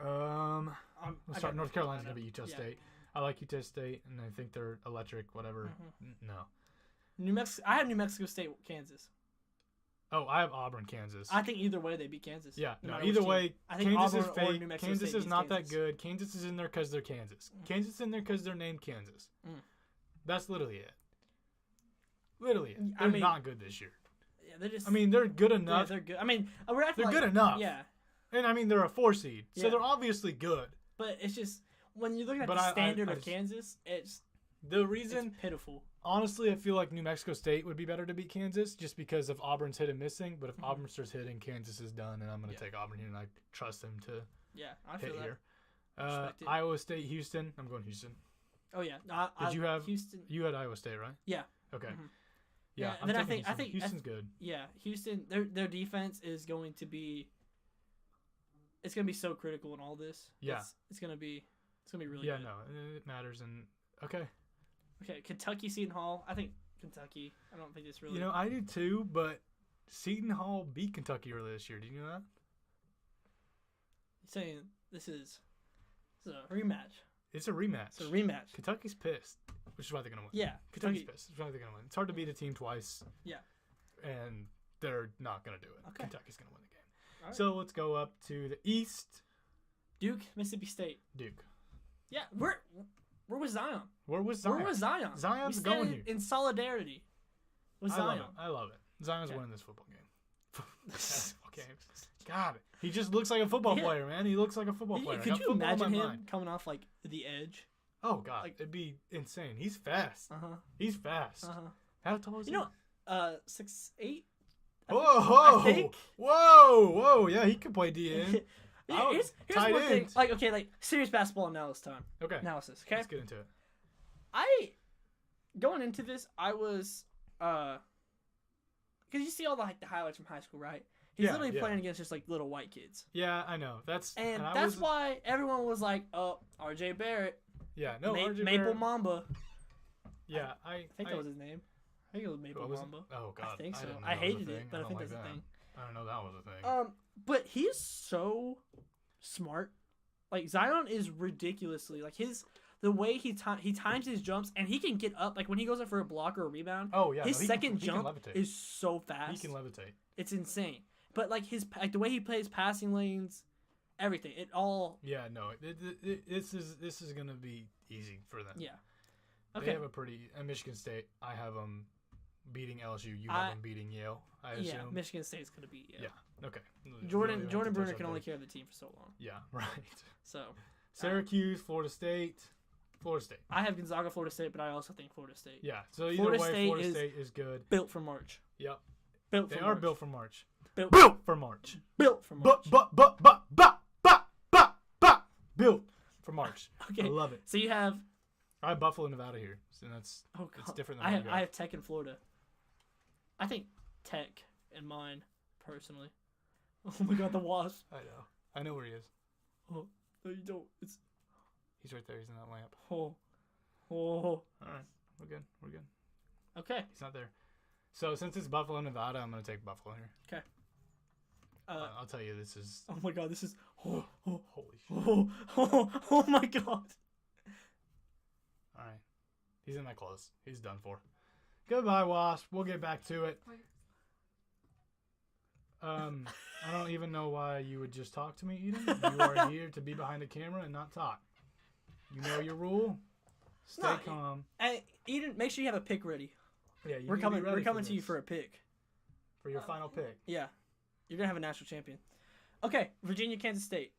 Speaker 1: We'll start. North Carolina's gonna be Utah State. I like Utah State, and I think they're electric. Whatever. No.
Speaker 2: New Mexico. I have New Mexico State, Kansas.
Speaker 1: Oh, I have Auburn, Kansas.
Speaker 2: I think either way they beat Kansas.
Speaker 1: Yeah. No. Either way,
Speaker 2: I think
Speaker 1: Kansas
Speaker 2: Auburn
Speaker 1: is fake.
Speaker 2: or New Mexico
Speaker 1: Kansas
Speaker 2: State
Speaker 1: is not
Speaker 2: Kansas.
Speaker 1: that good. Kansas is in there because they're Kansas. Kansas is in there because they're named Kansas. That's literally it. Literally it. They're not good this year.
Speaker 2: Yeah, they're just.
Speaker 1: I mean, they're good enough.
Speaker 2: Yeah, they're good. I mean, they're
Speaker 1: good enough.
Speaker 2: Yeah.
Speaker 1: And I mean, they're a 4 seed, so they're obviously good.
Speaker 2: But it's just when you're looking at the standard of Kansas, it's pitiful.
Speaker 1: Honestly, I feel like New Mexico State would be better to beat Kansas just because of Auburn's hit and missing. But if Auburn starts hitting, Kansas is done, and I'm going to take Auburn here, and I trust them to
Speaker 2: I feel
Speaker 1: hit
Speaker 2: that.
Speaker 1: here. Iowa State, Houston. I'm going Houston.
Speaker 2: Oh yeah.
Speaker 1: Did you have
Speaker 2: Houston?
Speaker 1: You had Iowa State, right?
Speaker 2: Yeah.
Speaker 1: Okay.
Speaker 2: Yeah.
Speaker 1: And then I think Houston's good.
Speaker 2: Yeah, Houston. Their defense is going to be. It's going to be so critical in all this.
Speaker 1: Yeah.
Speaker 2: It's going to be really good.
Speaker 1: Yeah, no, it matters. And okay.
Speaker 2: Okay, Kentucky, Seton Hall. I think Kentucky. I don't think it's really.
Speaker 1: I do too, but Seton Hall beat Kentucky earlier this year. Do you know that?
Speaker 2: You're saying this is a rematch.
Speaker 1: It's a rematch.
Speaker 2: It's a rematch.
Speaker 1: Kentucky's pissed, which is why they're going to win.
Speaker 2: Yeah.
Speaker 1: Kentucky's pissed, which is why they're going to win. It's hard to beat a team twice.
Speaker 2: Yeah.
Speaker 1: And they're not going to do it.
Speaker 2: Okay.
Speaker 1: Kentucky's going to win the game.
Speaker 2: All right.
Speaker 1: So let's go up to the East.
Speaker 2: Duke, Mississippi State.
Speaker 1: Duke.
Speaker 2: Yeah, where was Zion?
Speaker 1: Where was Zion?
Speaker 2: Where was Zion?
Speaker 1: Zion's going here.
Speaker 2: In solidarity with Zion.
Speaker 1: I love it. Zion's winning this football game. God, he just looks like a football player, man. He looks like a football player.
Speaker 2: Could you imagine him coming off like the edge?
Speaker 1: Oh God, it'd be insane. He's fast. He's fast. How tall is he?
Speaker 2: 6'8".
Speaker 1: Whoa! Yeah, he could play DN.
Speaker 2: Here's one thing. Like serious basketball analysis time.
Speaker 1: Okay.
Speaker 2: Analysis. Okay.
Speaker 1: Let's get into it.
Speaker 2: Going into this, I was because you see all the highlights from high school, right? He's literally playing against just like little white kids.
Speaker 1: Yeah, I know. That's
Speaker 2: why everyone was like, "Oh, R.J. Barrett."
Speaker 1: Yeah, no, RJ
Speaker 2: Maple
Speaker 1: Barrett.
Speaker 2: Mamba.
Speaker 1: Yeah,
Speaker 2: I think that was his name. I think it was Maple Mamba.
Speaker 1: Oh God,
Speaker 2: I think so.
Speaker 1: I
Speaker 2: hated it, but I think that's a thing.
Speaker 1: I don't know that was a thing.
Speaker 2: But he's so smart. Like Zion is ridiculously like the way he times his jumps and he can get up like when he goes up for a block or a rebound.
Speaker 1: Oh yeah,
Speaker 2: his second jump is so fast.
Speaker 1: He can levitate.
Speaker 2: It's insane. But like the way he plays passing lanes, everything, it all.
Speaker 1: Yeah, no, this is gonna be easy for them.
Speaker 2: Yeah. Okay.
Speaker 1: They have a pretty Michigan State. I have them beating LSU. You have them beating Yale. I assume.
Speaker 2: Yeah, Michigan State's gonna beat Yale.
Speaker 1: Yeah. Okay.
Speaker 2: Jordan Bruner can only carry the team for so long.
Speaker 1: Yeah. Right.
Speaker 2: So.
Speaker 1: Syracuse, Florida State.
Speaker 2: I have Gonzaga, Florida State, but I also think Florida State.
Speaker 1: Yeah. So either way, Florida State is good.
Speaker 2: Built for March.
Speaker 1: Yep.
Speaker 2: Built for
Speaker 1: March. Built for March.
Speaker 2: Built for March.
Speaker 1: Built for March.
Speaker 2: Okay.
Speaker 1: I love it.
Speaker 2: So you have.
Speaker 1: I have Buffalo, Nevada here, so it's different than
Speaker 2: I have Tech in Florida. I think Tech in mine personally. Oh my God, the Wasp.
Speaker 1: I know where he is.
Speaker 2: Oh no, you don't.
Speaker 1: He's right there. He's in that lamp.
Speaker 2: Oh.
Speaker 1: All right, we're good.
Speaker 2: Okay.
Speaker 1: He's not there. So since it's Buffalo, Nevada, I'm gonna take Buffalo here.
Speaker 2: Okay.
Speaker 1: I'll tell you, this is.
Speaker 2: Oh my God, this is.
Speaker 1: Holy shit!
Speaker 2: Oh my God.
Speaker 1: All right, he's in that close. He's done for. Goodbye, Wasp. We'll get back to it. I don't even know why you would just talk to me, Eden. You are here to be behind the camera and not talk. You know your rule. Stay calm.
Speaker 2: Hey, Eden, make sure you have a pick ready.
Speaker 1: Yeah,
Speaker 2: We're coming to you for a pick.
Speaker 1: For your final pick.
Speaker 2: Yeah, you're gonna have a national champion. Okay, Virginia, Kansas State.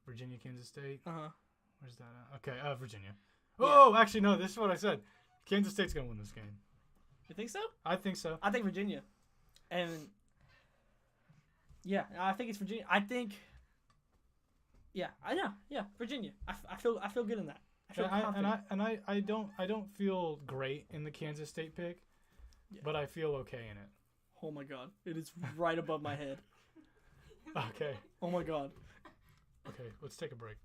Speaker 1: Virginia, Kansas State. Where's that at? Okay, Virginia.
Speaker 2: Yeah.
Speaker 1: Oh, actually, no. This is what I said. Kansas State's gonna win this game.
Speaker 2: You think so?
Speaker 1: I think so.
Speaker 2: I think Virginia, and yeah, I think it's Virginia. I think. Yeah, I know. Yeah, Virginia. I feel good in that. I feel confident.
Speaker 1: I don't feel great in the Kansas State pick, but I feel okay in it.
Speaker 2: Oh my God, it is right above my head.
Speaker 1: Okay.
Speaker 2: Oh my God.
Speaker 1: Okay, let's take a break.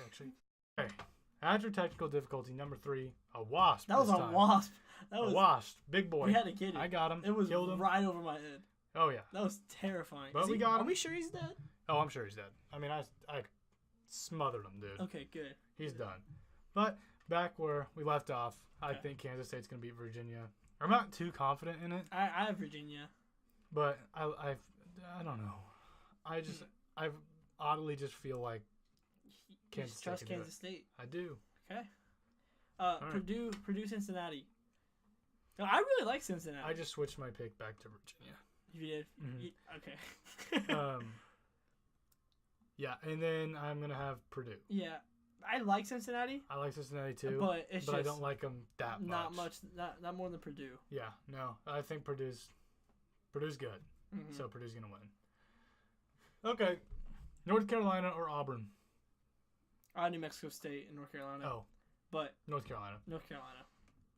Speaker 1: Actually. Okay. After technical difficulty number 3, a Wasp.
Speaker 2: That was a Wasp. That was
Speaker 1: a Wasp. Big boy.
Speaker 2: We had to get it.
Speaker 1: I got him.
Speaker 2: It was
Speaker 1: Killed him.
Speaker 2: right over my head.
Speaker 1: Oh yeah.
Speaker 2: That was terrifying.
Speaker 1: But we got him.
Speaker 2: Are we sure he's dead?
Speaker 1: Oh, I'm sure he's dead. I mean, I smothered him, dude.
Speaker 2: Okay, good.
Speaker 1: He's done. But back where we left off, I think Kansas State's gonna beat Virginia. I'm not too confident in it.
Speaker 2: I have Virginia.
Speaker 1: But I don't know. I oddly just feel like Kansas State.
Speaker 2: Trust Kansas State.
Speaker 1: I do.
Speaker 2: Okay.
Speaker 1: Right.
Speaker 2: Purdue, Cincinnati. No, I really like Cincinnati.
Speaker 1: I just switched my pick back to Virginia.
Speaker 2: You did.
Speaker 1: Mm-hmm.
Speaker 2: Okay.
Speaker 1: Yeah, and then I'm gonna have Purdue.
Speaker 2: Yeah, I like Cincinnati.
Speaker 1: I like Cincinnati too,
Speaker 2: but
Speaker 1: I don't like them that much.
Speaker 2: Not much. Not more than Purdue.
Speaker 1: Yeah, no, I think Purdue's good.
Speaker 2: Mm-hmm.
Speaker 1: So Purdue's gonna win. Okay, North Carolina or Auburn?
Speaker 2: New Mexico State and North Carolina.
Speaker 1: Oh,
Speaker 2: but
Speaker 1: North Carolina.
Speaker 2: North Carolina.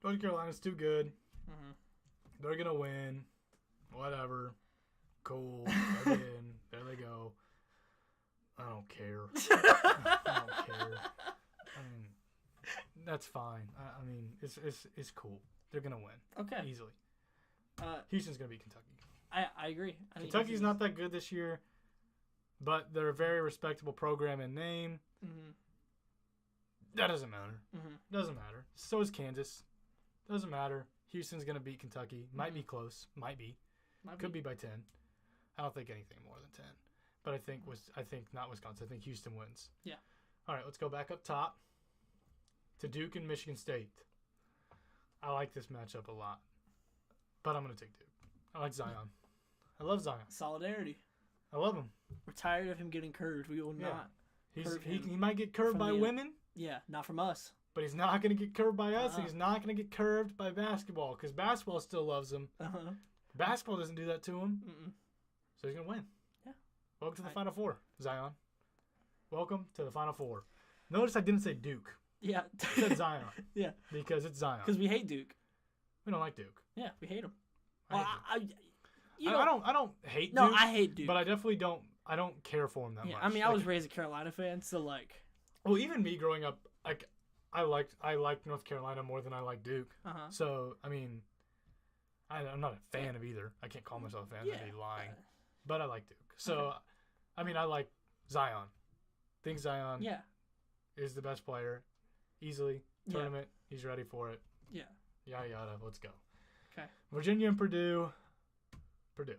Speaker 1: North Carolina's too good.
Speaker 2: Mm-hmm.
Speaker 1: They're gonna win. Whatever. Cool. Again, there they go. I don't care. I don't care. I mean, that's fine. I mean, it's cool. They're gonna win.
Speaker 2: Okay.
Speaker 1: Easily. Houston's gonna beat Kentucky.
Speaker 2: I agree.
Speaker 1: Kentucky's not that good this year, but they're a very respectable program in name.
Speaker 2: Mm-hmm.
Speaker 1: That doesn't matter.
Speaker 2: Mm-hmm.
Speaker 1: Doesn't matter. So is Kansas. Doesn't matter. Houston's gonna beat Kentucky. Might be close. Might be. Could be by 10. I don't think anything more than 10. But I think not Wisconsin. I think Houston wins.
Speaker 2: Yeah.
Speaker 1: All right, let's go back up top to Duke and Michigan State. I like this matchup a lot, but I'm gonna take Duke. I like Zion. I love Zion.
Speaker 2: Solidarity.
Speaker 1: I love him.
Speaker 2: We're tired of him getting curved. We will not.
Speaker 1: He might get curved by women.
Speaker 2: Yeah, not from us.
Speaker 1: But he's not gonna get curved by us. And he's not gonna get curved by basketball because basketball still loves him. Basketball doesn't do that to him.
Speaker 2: Mm-mm.
Speaker 1: So he's gonna win.
Speaker 2: Yeah.
Speaker 1: Welcome to the Final Four, Zion. Welcome to the Final Four. Notice I didn't say Duke.
Speaker 2: Yeah.
Speaker 1: I said Zion.
Speaker 2: Yeah.
Speaker 1: Because it's Zion.
Speaker 2: Because we hate Duke.
Speaker 1: We don't like Duke.
Speaker 2: Yeah, we hate him.
Speaker 1: I don't hate Duke.
Speaker 2: No, I hate Duke.
Speaker 1: But I definitely don't. I don't care for him that much.
Speaker 2: I mean, I was raised a Carolina fan, so like.
Speaker 1: Well, even me growing up, like, I liked North Carolina more than I like Duke. So I mean, I'm not a fan of either. I can't call myself a fan. I'd be lying. But I like Duke. So, I mean, I like Zion. Think Zion is the best player. Easily. Tournament. He's ready for it.
Speaker 2: Yeah.
Speaker 1: Yada, yada. Let's go.
Speaker 2: Okay.
Speaker 1: Virginia and Purdue. Purdue.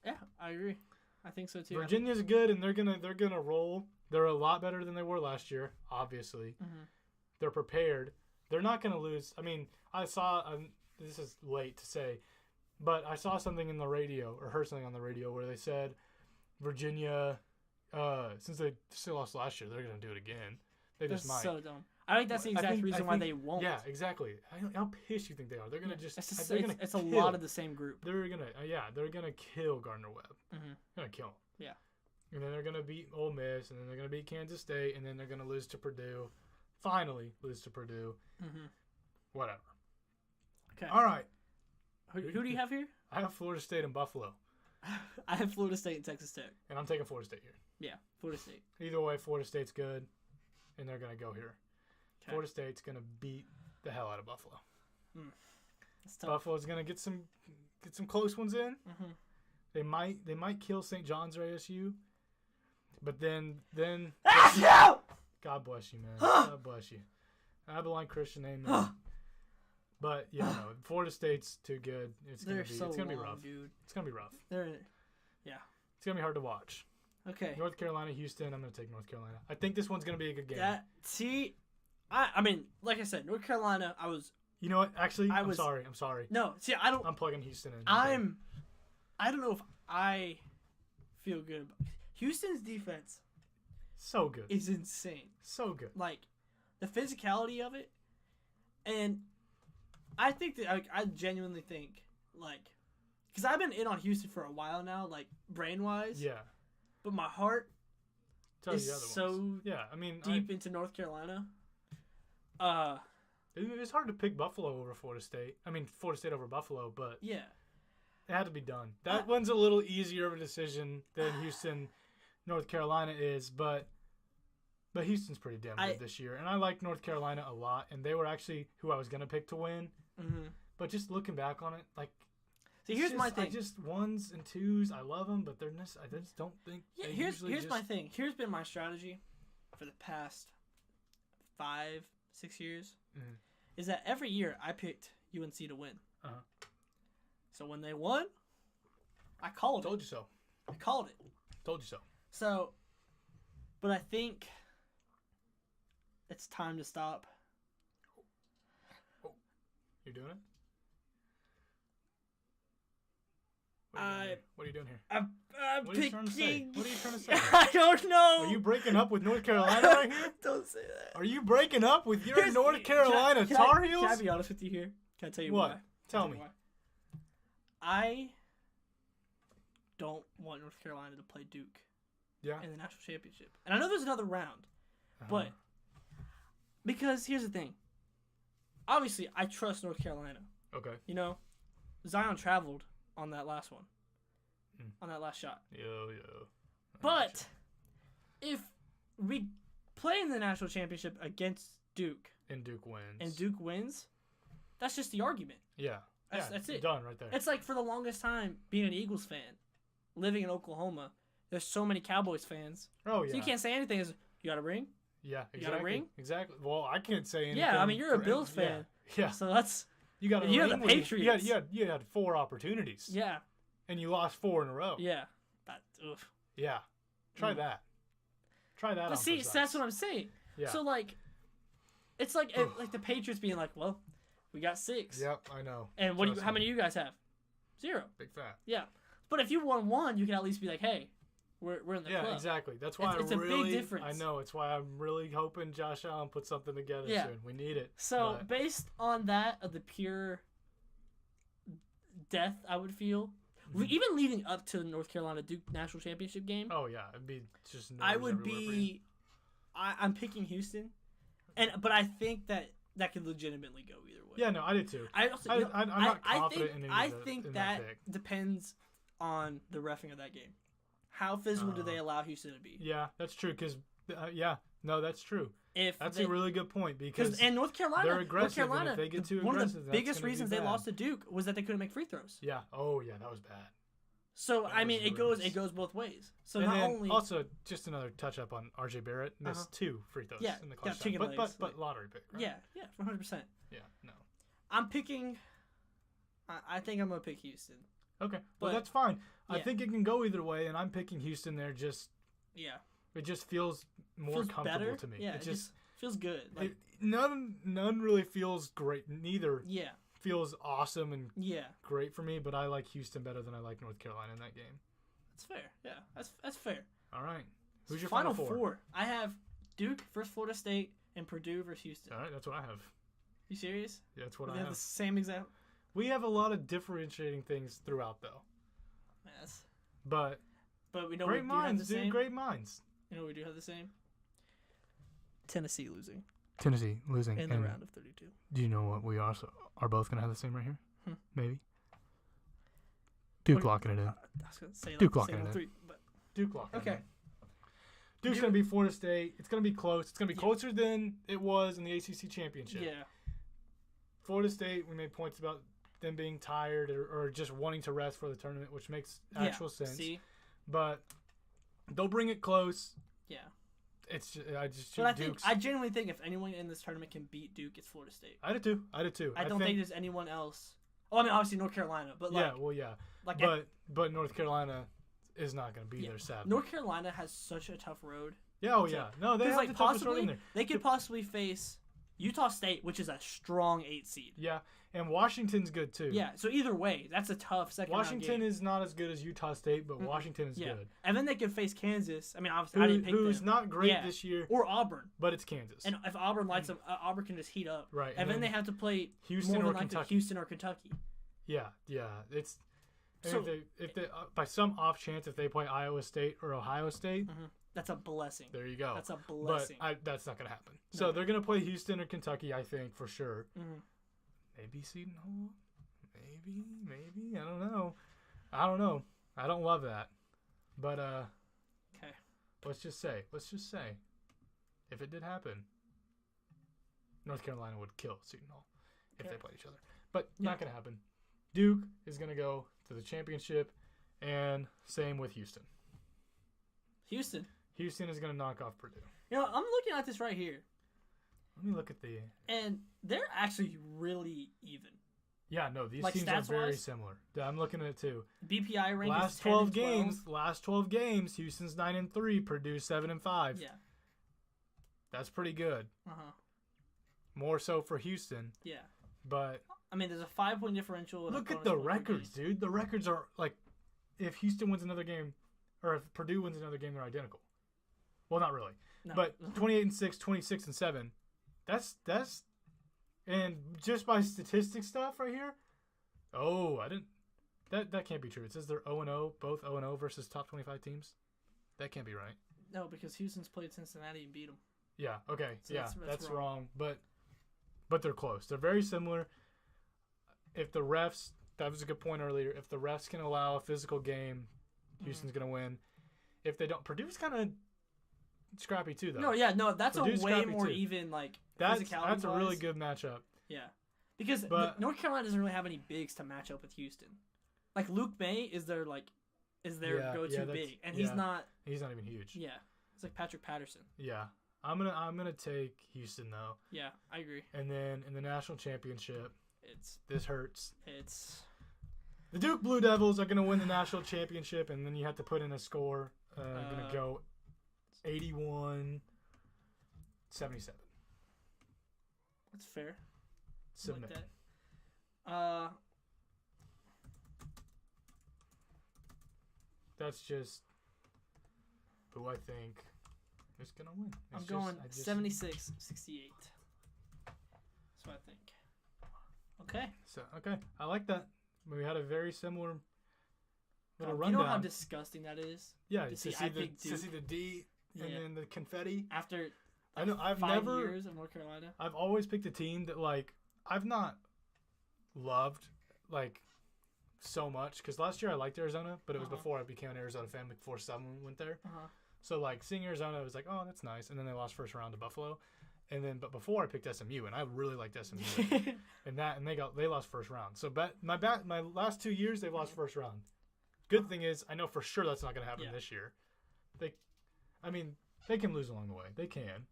Speaker 2: Yeah, I agree. I think so, too.
Speaker 1: Virginia's good, and they're gonna roll. They're a lot better than they were last year, obviously.
Speaker 2: Mm-hmm.
Speaker 1: They're prepared. They're not going to lose. I mean, I saw, this is late to say, but I saw something in the radio, or heard something on the radio, where they said Virginia, since they still lost last year, they're going to do it again. They just might.
Speaker 2: So dumb. I think that's the exact reason why they won't.
Speaker 1: Yeah, exactly. How pissed you think they are? They're gonna just.
Speaker 2: It's a lot of the same group.
Speaker 1: They're gonna kill Gardner Webb.
Speaker 2: Mm-hmm.
Speaker 1: They're gonna kill him.
Speaker 2: Yeah.
Speaker 1: And then they're gonna beat Ole Miss, and then they're gonna beat Kansas State, and then they're gonna lose to Purdue. Finally, lose to Purdue.
Speaker 2: Mm-hmm.
Speaker 1: Whatever.
Speaker 2: Okay.
Speaker 1: All right.
Speaker 2: Who do you have here?
Speaker 1: I have Florida State and Buffalo.
Speaker 2: I have Florida State and Texas Tech.
Speaker 1: And I'm taking Florida State here.
Speaker 2: Yeah, Florida State.
Speaker 1: Either way, Florida State's good, and they're gonna go here.
Speaker 2: Okay.
Speaker 1: Florida State's gonna beat the hell out of Buffalo.
Speaker 2: That's tough.
Speaker 1: Buffalo's gonna get some close ones in.
Speaker 2: Mm-hmm.
Speaker 1: They might kill St. John's or ASU, but then God bless you, man. God bless you. Abilene Christian, amen. But yeah, no, Florida State's too good. It's gonna be rough,
Speaker 2: dude.
Speaker 1: It's gonna be rough.
Speaker 2: Yeah.
Speaker 1: It's gonna be hard to watch.
Speaker 2: Okay.
Speaker 1: North Carolina, Houston. I'm gonna take North Carolina. I think this one's gonna be a good game.
Speaker 2: I mean, like I said, North Carolina.
Speaker 1: You know what? Actually, I'm sorry.
Speaker 2: No, see, I don't.
Speaker 1: I'm plugging Houston in.
Speaker 2: I don't know if I feel good about Houston's defense.
Speaker 1: So good.
Speaker 2: Is insane.
Speaker 1: So good.
Speaker 2: Like the physicality of it, and I think that I genuinely think because I've been in on Houston for a while now, like brain wise.
Speaker 1: Yeah.
Speaker 2: But my heart is so
Speaker 1: I mean,
Speaker 2: deep into North Carolina.
Speaker 1: It's hard to pick Buffalo over Florida State. I mean, Florida State over Buffalo, but
Speaker 2: yeah,
Speaker 1: it had to be done. That one's a little easier of a decision than Houston, North Carolina is, but Houston's pretty damn good this year, and I like North Carolina a lot, and they were actually who I was gonna pick to win.
Speaker 2: Mm-hmm.
Speaker 1: But just looking back on it, like,
Speaker 2: see, here's my thing.
Speaker 1: Just ones and twos, I love them, but I just don't think.
Speaker 2: Yeah, here's my thing. Here's been my strategy for the past 5-6 years.
Speaker 1: Mm-hmm.
Speaker 2: Is that every year I picked UNC to win.
Speaker 1: Uh-huh.
Speaker 2: So when they won, I called it.
Speaker 1: Told you so.
Speaker 2: I called it.
Speaker 1: Told you so.
Speaker 2: So, but I think it's time to stop.
Speaker 1: Oh. You're doing it? What are you doing here?
Speaker 2: I'm
Speaker 1: what are you
Speaker 2: picking.
Speaker 1: trying to say? What are you trying to say?
Speaker 2: I don't know.
Speaker 1: Are you breaking up with North Carolina right here?
Speaker 2: Don't say that.
Speaker 1: Are you breaking up with your North Carolina Tar Heels?
Speaker 2: Can I be honest with you here? Can I tell you
Speaker 1: what?
Speaker 2: why?
Speaker 1: Tell me.
Speaker 2: Why. I don't want North Carolina to play Duke in the national championship. And I know there's another round, but because here's the thing. Obviously, I trust North Carolina.
Speaker 1: Okay.
Speaker 2: You know, Zion traveled on that last one. On that last shot.
Speaker 1: Yo.
Speaker 2: But if we play in the national championship against Duke
Speaker 1: and Duke wins,
Speaker 2: that's just the argument.
Speaker 1: Yeah.
Speaker 2: That's it.
Speaker 1: Done right there.
Speaker 2: It's like for the longest time being an Eagles fan, living in Oklahoma, there's so many Cowboys fans.
Speaker 1: Oh yeah.
Speaker 2: So you can't say anything. You got a ring?
Speaker 1: Yeah, exactly.
Speaker 2: You got a ring?
Speaker 1: Exactly. Well, I can't say anything.
Speaker 2: Yeah, I mean you're a Bills fan.
Speaker 1: Yeah.
Speaker 2: So that's
Speaker 1: you got.
Speaker 2: You had the Patriots.
Speaker 1: You had 4 opportunities.
Speaker 2: Yeah.
Speaker 1: And you lost 4 in a row.
Speaker 2: Yeah.
Speaker 1: Yeah. Try that. Try that.
Speaker 2: But see, so that's what I'm saying.
Speaker 1: Yeah.
Speaker 2: So like, it's like the Patriots being like, well, we got 6.
Speaker 1: Yep, I know.
Speaker 2: And how many do you guys have? 0.
Speaker 1: Big fat.
Speaker 2: Yeah. But if you won 1, you can at least be like, hey, we're in the club.
Speaker 1: Yeah, exactly. That's why
Speaker 2: it's a big difference.
Speaker 1: I know. It's why I'm really hoping Josh Allen puts something together soon. We need it.
Speaker 2: So based on that, of the pure death I would feel, even leading up to the North Carolina Duke national championship game.
Speaker 1: Oh yeah, it'd be just.
Speaker 2: I would be. I'm picking Houston, but I think that could legitimately go either way.
Speaker 1: Yeah, no, I did too.
Speaker 2: I'm
Speaker 1: not confident in any
Speaker 2: I
Speaker 1: of the,
Speaker 2: think
Speaker 1: in
Speaker 2: that
Speaker 1: pick.
Speaker 2: depends on the reffing of that game. How physical do they allow Houston to be?
Speaker 1: Yeah, that's true. Because that's true. That's a really good point because
Speaker 2: North Carolina,
Speaker 1: they're aggressive. And if they get too
Speaker 2: one
Speaker 1: aggressive,
Speaker 2: of the biggest reasons they lost to Duke was that they couldn't make free throws.
Speaker 1: Yeah. Oh yeah, that was bad.
Speaker 2: So I mean, it goes both ways. So
Speaker 1: and
Speaker 2: not
Speaker 1: then
Speaker 2: only
Speaker 1: also just another touch up on RJ Barrett missed 2 free throws in the clutch shot. But lottery pick. Right?
Speaker 2: Yeah, 100%.
Speaker 1: Yeah, no.
Speaker 2: I'm picking. I think I'm gonna pick Houston.
Speaker 1: Okay, well that's fine. I think it can go either way, and I'm picking Houston there. It just feels more comfortable
Speaker 2: better
Speaker 1: to me.
Speaker 2: Yeah, it just feels good. Like,
Speaker 1: none really feels great. Neither.
Speaker 2: Yeah.
Speaker 1: Feels awesome and great for me, but I like Houston better than I like North Carolina in that game.
Speaker 2: That's fair. Yeah, that's fair.
Speaker 1: All right. Who's your
Speaker 2: final
Speaker 1: four?
Speaker 2: I have Duke versus Florida State and Purdue versus Houston.
Speaker 1: All right, that's what I have.
Speaker 2: You serious?
Speaker 1: Yeah, that's what
Speaker 2: They
Speaker 1: I
Speaker 2: have
Speaker 1: have.
Speaker 2: the same exact.
Speaker 1: We have a lot of differentiating things throughout, though.
Speaker 2: Yes.
Speaker 1: But
Speaker 2: we know
Speaker 1: great
Speaker 2: we do have
Speaker 1: minds,
Speaker 2: the
Speaker 1: dude.
Speaker 2: same.
Speaker 1: Great minds.
Speaker 2: You know we do have the same. Tennessee losing
Speaker 1: Tennessee losing
Speaker 2: in the round of 32.
Speaker 1: Do you know what we also are both gonna have the same right here? Maybe.
Speaker 2: What-
Speaker 1: Duke locking it in.
Speaker 2: I was gonna say
Speaker 1: Duke
Speaker 2: like,
Speaker 1: locking
Speaker 2: same
Speaker 1: it
Speaker 2: on
Speaker 1: in.
Speaker 2: 3, but
Speaker 1: Duke locking it
Speaker 2: okay.
Speaker 1: in. Duke's gonna be Florida State. It's gonna be close. It's gonna be closer than it was in the ACC championship.
Speaker 2: Yeah.
Speaker 1: Florida State, we made points about them being tired or just wanting to rest for the tournament, which makes actual sense.
Speaker 2: See.
Speaker 1: But they'll bring it close.
Speaker 2: Yeah.
Speaker 1: It's just, I just
Speaker 2: But
Speaker 1: Duke's.
Speaker 2: I genuinely think if anyone in this tournament can beat Duke, it's Florida State.
Speaker 1: I did too. I
Speaker 2: don't think there's anyone else. Oh, I mean, obviously North Carolina, but like, like
Speaker 1: but North Carolina is not going to be there, sadly.
Speaker 2: North Carolina has such a tough road.
Speaker 1: Yeah, no, they have
Speaker 2: like
Speaker 1: the toughest road in there.
Speaker 2: they could possibly face Utah State, which is a strong 8 seed.
Speaker 1: Yeah, and Washington's good too.
Speaker 2: Yeah, so either way, that's a tough second
Speaker 1: Washington
Speaker 2: round game.
Speaker 1: is not as good as Utah State, but Washington is good.
Speaker 2: And then they could face Kansas. I mean, obviously, I didn't pick
Speaker 1: who's
Speaker 2: them.
Speaker 1: not great this year,
Speaker 2: or Auburn.
Speaker 1: but it's Kansas.
Speaker 2: And if Auburn lights up, Auburn can just heat up.
Speaker 1: Right,
Speaker 2: And then they have to play
Speaker 1: Houston
Speaker 2: more
Speaker 1: or
Speaker 2: than likely
Speaker 1: Kentucky.
Speaker 2: Houston or Kentucky.
Speaker 1: Yeah, it's.
Speaker 2: So
Speaker 1: if they by some off chance if they play Iowa State or Ohio State,
Speaker 2: that's a blessing.
Speaker 1: there you go.
Speaker 2: That's a blessing.
Speaker 1: But that's not going to happen. So they're going to play Houston or Kentucky, I think, for sure. Maybe Seton Hall. Maybe. I don't know. I don't love that. But
Speaker 2: Okay.
Speaker 1: let's just say, if it did happen, North Carolina would kill Seton Hall if they played each other. But not going to happen. Duke is going to go to the championship, and same with Houston. Houston is going to knock off Purdue.
Speaker 2: You know, I'm looking at this right here,
Speaker 1: Let me look at the.
Speaker 2: and they're actually really even.
Speaker 1: Yeah, no, these
Speaker 2: Like
Speaker 1: teams are very
Speaker 2: stats-wise?
Speaker 1: similar. Yeah, I'm looking at it too.
Speaker 2: BPI rank
Speaker 1: Last
Speaker 2: is 10
Speaker 1: 12
Speaker 2: and 12.
Speaker 1: games, Houston's 9-3, Purdue 7-5.
Speaker 2: Yeah.
Speaker 1: That's pretty good. More so for Houston,
Speaker 2: Yeah.
Speaker 1: but
Speaker 2: I mean, there's a 5-point differential. and
Speaker 1: look
Speaker 2: a
Speaker 1: at the
Speaker 2: bonus point per
Speaker 1: records,
Speaker 2: game.
Speaker 1: dude. The records are like, if Houston wins another game, or if Purdue wins another game, they're identical. Well, not really,
Speaker 2: No.
Speaker 1: but 28-6, 26-7. That's and just by statistic stuff right here. Oh, I didn't. That can't be true. It says they're 0-0, both 0-0 versus top 25 teams. That can't be right.
Speaker 2: No, because Houston's played Cincinnati and beat them.
Speaker 1: Yeah. Okay.
Speaker 2: So
Speaker 1: yeah,
Speaker 2: that's
Speaker 1: wrong. But they're close. They're very similar. If the refs, that was a good point earlier. If the refs can allow a physical game, Houston's gonna win. If they don't, Purdue's kind of scrappy too, though.
Speaker 2: No, that's
Speaker 1: Purdue's
Speaker 2: a way
Speaker 1: scrappy
Speaker 2: more
Speaker 1: too.
Speaker 2: even like
Speaker 1: That's
Speaker 2: physicality.
Speaker 1: a really good matchup.
Speaker 2: Yeah, because
Speaker 1: But-
Speaker 2: North Carolina doesn't really have any bigs to match up with Houston. Like Luke May is their
Speaker 1: Yeah,
Speaker 2: go-to
Speaker 1: that's-
Speaker 2: big, and he's
Speaker 1: yeah.
Speaker 2: not.
Speaker 1: He's not even huge.
Speaker 2: Yeah, it's like Patrick Patterson.
Speaker 1: Yeah. I'm gonna take Houston though,
Speaker 2: Yeah, I agree.
Speaker 1: and then in the national championship, this hurts.
Speaker 2: It's
Speaker 1: The Duke Blue Devils are gonna win the national championship, and then you have to put in a score. I'm gonna go 81-77.
Speaker 2: that's fair.
Speaker 1: Submit.
Speaker 2: Like that.
Speaker 1: That's just who I think is gonna win.
Speaker 2: I'm going 76-68. That's what I think. Okay.
Speaker 1: So okay, I like that. We had a very similar little
Speaker 2: You
Speaker 1: rundown.
Speaker 2: know how disgusting that is?
Speaker 1: Yeah,
Speaker 2: to
Speaker 1: to
Speaker 2: see
Speaker 1: see
Speaker 2: I
Speaker 1: the
Speaker 2: picked Duke.
Speaker 1: D and
Speaker 2: Yeah.
Speaker 1: then the confetti.
Speaker 2: After
Speaker 1: I know I've
Speaker 2: 5
Speaker 1: never.
Speaker 2: years of North Carolina.
Speaker 1: I've always picked a team that like I've not loved like so much because last year I liked Arizona, but it was before I became an Arizona fan. Before someone went there, so like seeing Arizona, I was like, oh, that's nice. And then they lost first round to Buffalo, but before I picked SMU, and I really liked SMU, and they lost first round. So my last 2 years they've lost first round. Good thing is I know for sure that's not going to happen this year. They can lose along the way. They can.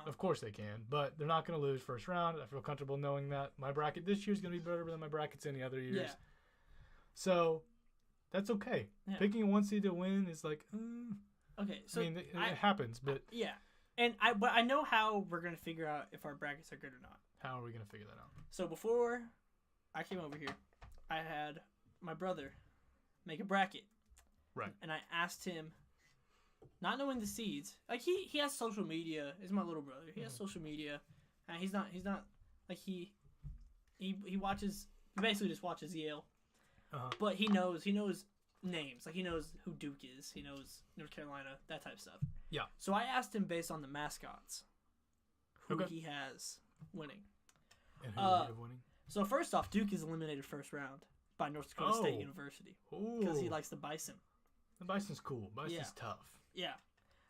Speaker 1: Of course they can, but they're not going to lose first round. I feel comfortable knowing that my bracket this year is going to be better than my brackets any other years.
Speaker 2: Yeah.
Speaker 1: So that's okay.
Speaker 2: Yeah.
Speaker 1: Picking a 1 seed to win is like,
Speaker 2: Okay, so
Speaker 1: I mean, it happens, but
Speaker 2: yeah, but I know how we're gonna figure out if our brackets are good or not.
Speaker 1: how are we going to figure that out?
Speaker 2: So before I came over here, I had my brother make a bracket.
Speaker 1: Right.
Speaker 2: And I asked him not knowing the seeds. Like he has social media. He's my little brother. He has social media, and he's not like he watches. He basically just watches Yale, but he knows names. Like he knows who Duke is. He knows North Carolina, that type of stuff. Yeah. So I asked him based on the mascots, who he has winning.
Speaker 1: And who do you have winning?
Speaker 2: So first off, Duke is eliminated first round by North Dakota State University because he likes the Bison.
Speaker 1: The Bison's cool. Bison's tough.
Speaker 2: Yeah.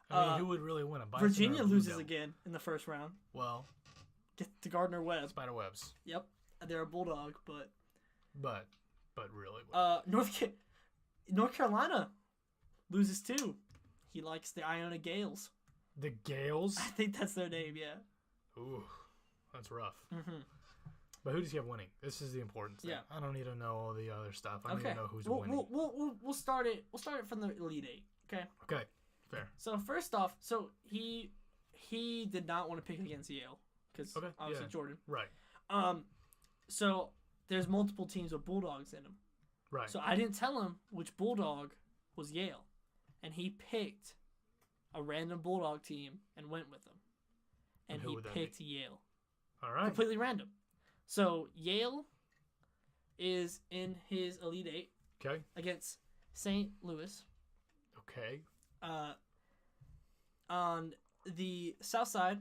Speaker 1: I mean, who would really win a Bison?
Speaker 2: Virginia loses again in the first round.
Speaker 1: Well,
Speaker 2: get to Gardner Webb.
Speaker 1: Spider Webbs.
Speaker 2: Yep. They're a Bulldog, but
Speaker 1: really.
Speaker 2: North Carolina loses too. He likes the Iona Gales.
Speaker 1: The Gales?
Speaker 2: I think that's their name. Yeah.
Speaker 1: Ooh, that's rough. But who does he have winning? This is the important thing. Yeah. I don't need to know all the other stuff. I need to know who's winning.
Speaker 2: We'll start it. We'll start it from the Elite Eight. Okay.
Speaker 1: Okay. Fair.
Speaker 2: So first off, he did not want to pick against Yale because obviously Jordan.
Speaker 1: Right.
Speaker 2: So there's multiple teams with Bulldogs in them.
Speaker 1: Right.
Speaker 2: So I didn't tell him which Bulldog was Yale, and he picked a random Bulldog team and went with them, and he picked Yale.
Speaker 1: All right.
Speaker 2: Completely random. So Yale is in his Elite Eight.
Speaker 1: Okay.
Speaker 2: Against St. Louis.
Speaker 1: Okay.
Speaker 2: On the south side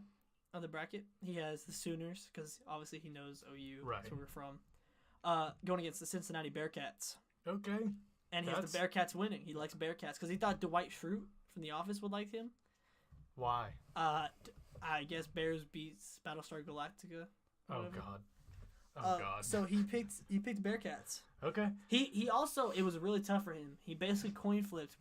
Speaker 2: of the bracket, he has the Sooners because obviously he knows OU.
Speaker 1: Right.
Speaker 2: That's where we're from. Going against the Cincinnati Bearcats.
Speaker 1: Okay.
Speaker 2: And he has the Bearcats winning. He likes Bearcats because he thought Dwight Schrute from The Office would like him.
Speaker 1: Why?
Speaker 2: I guess Bears beats Battlestar Galactica.
Speaker 1: Oh God. Oh God.
Speaker 2: So he picked Bearcats.
Speaker 1: Okay.
Speaker 2: He also, it was really tough for him. He basically coin flipped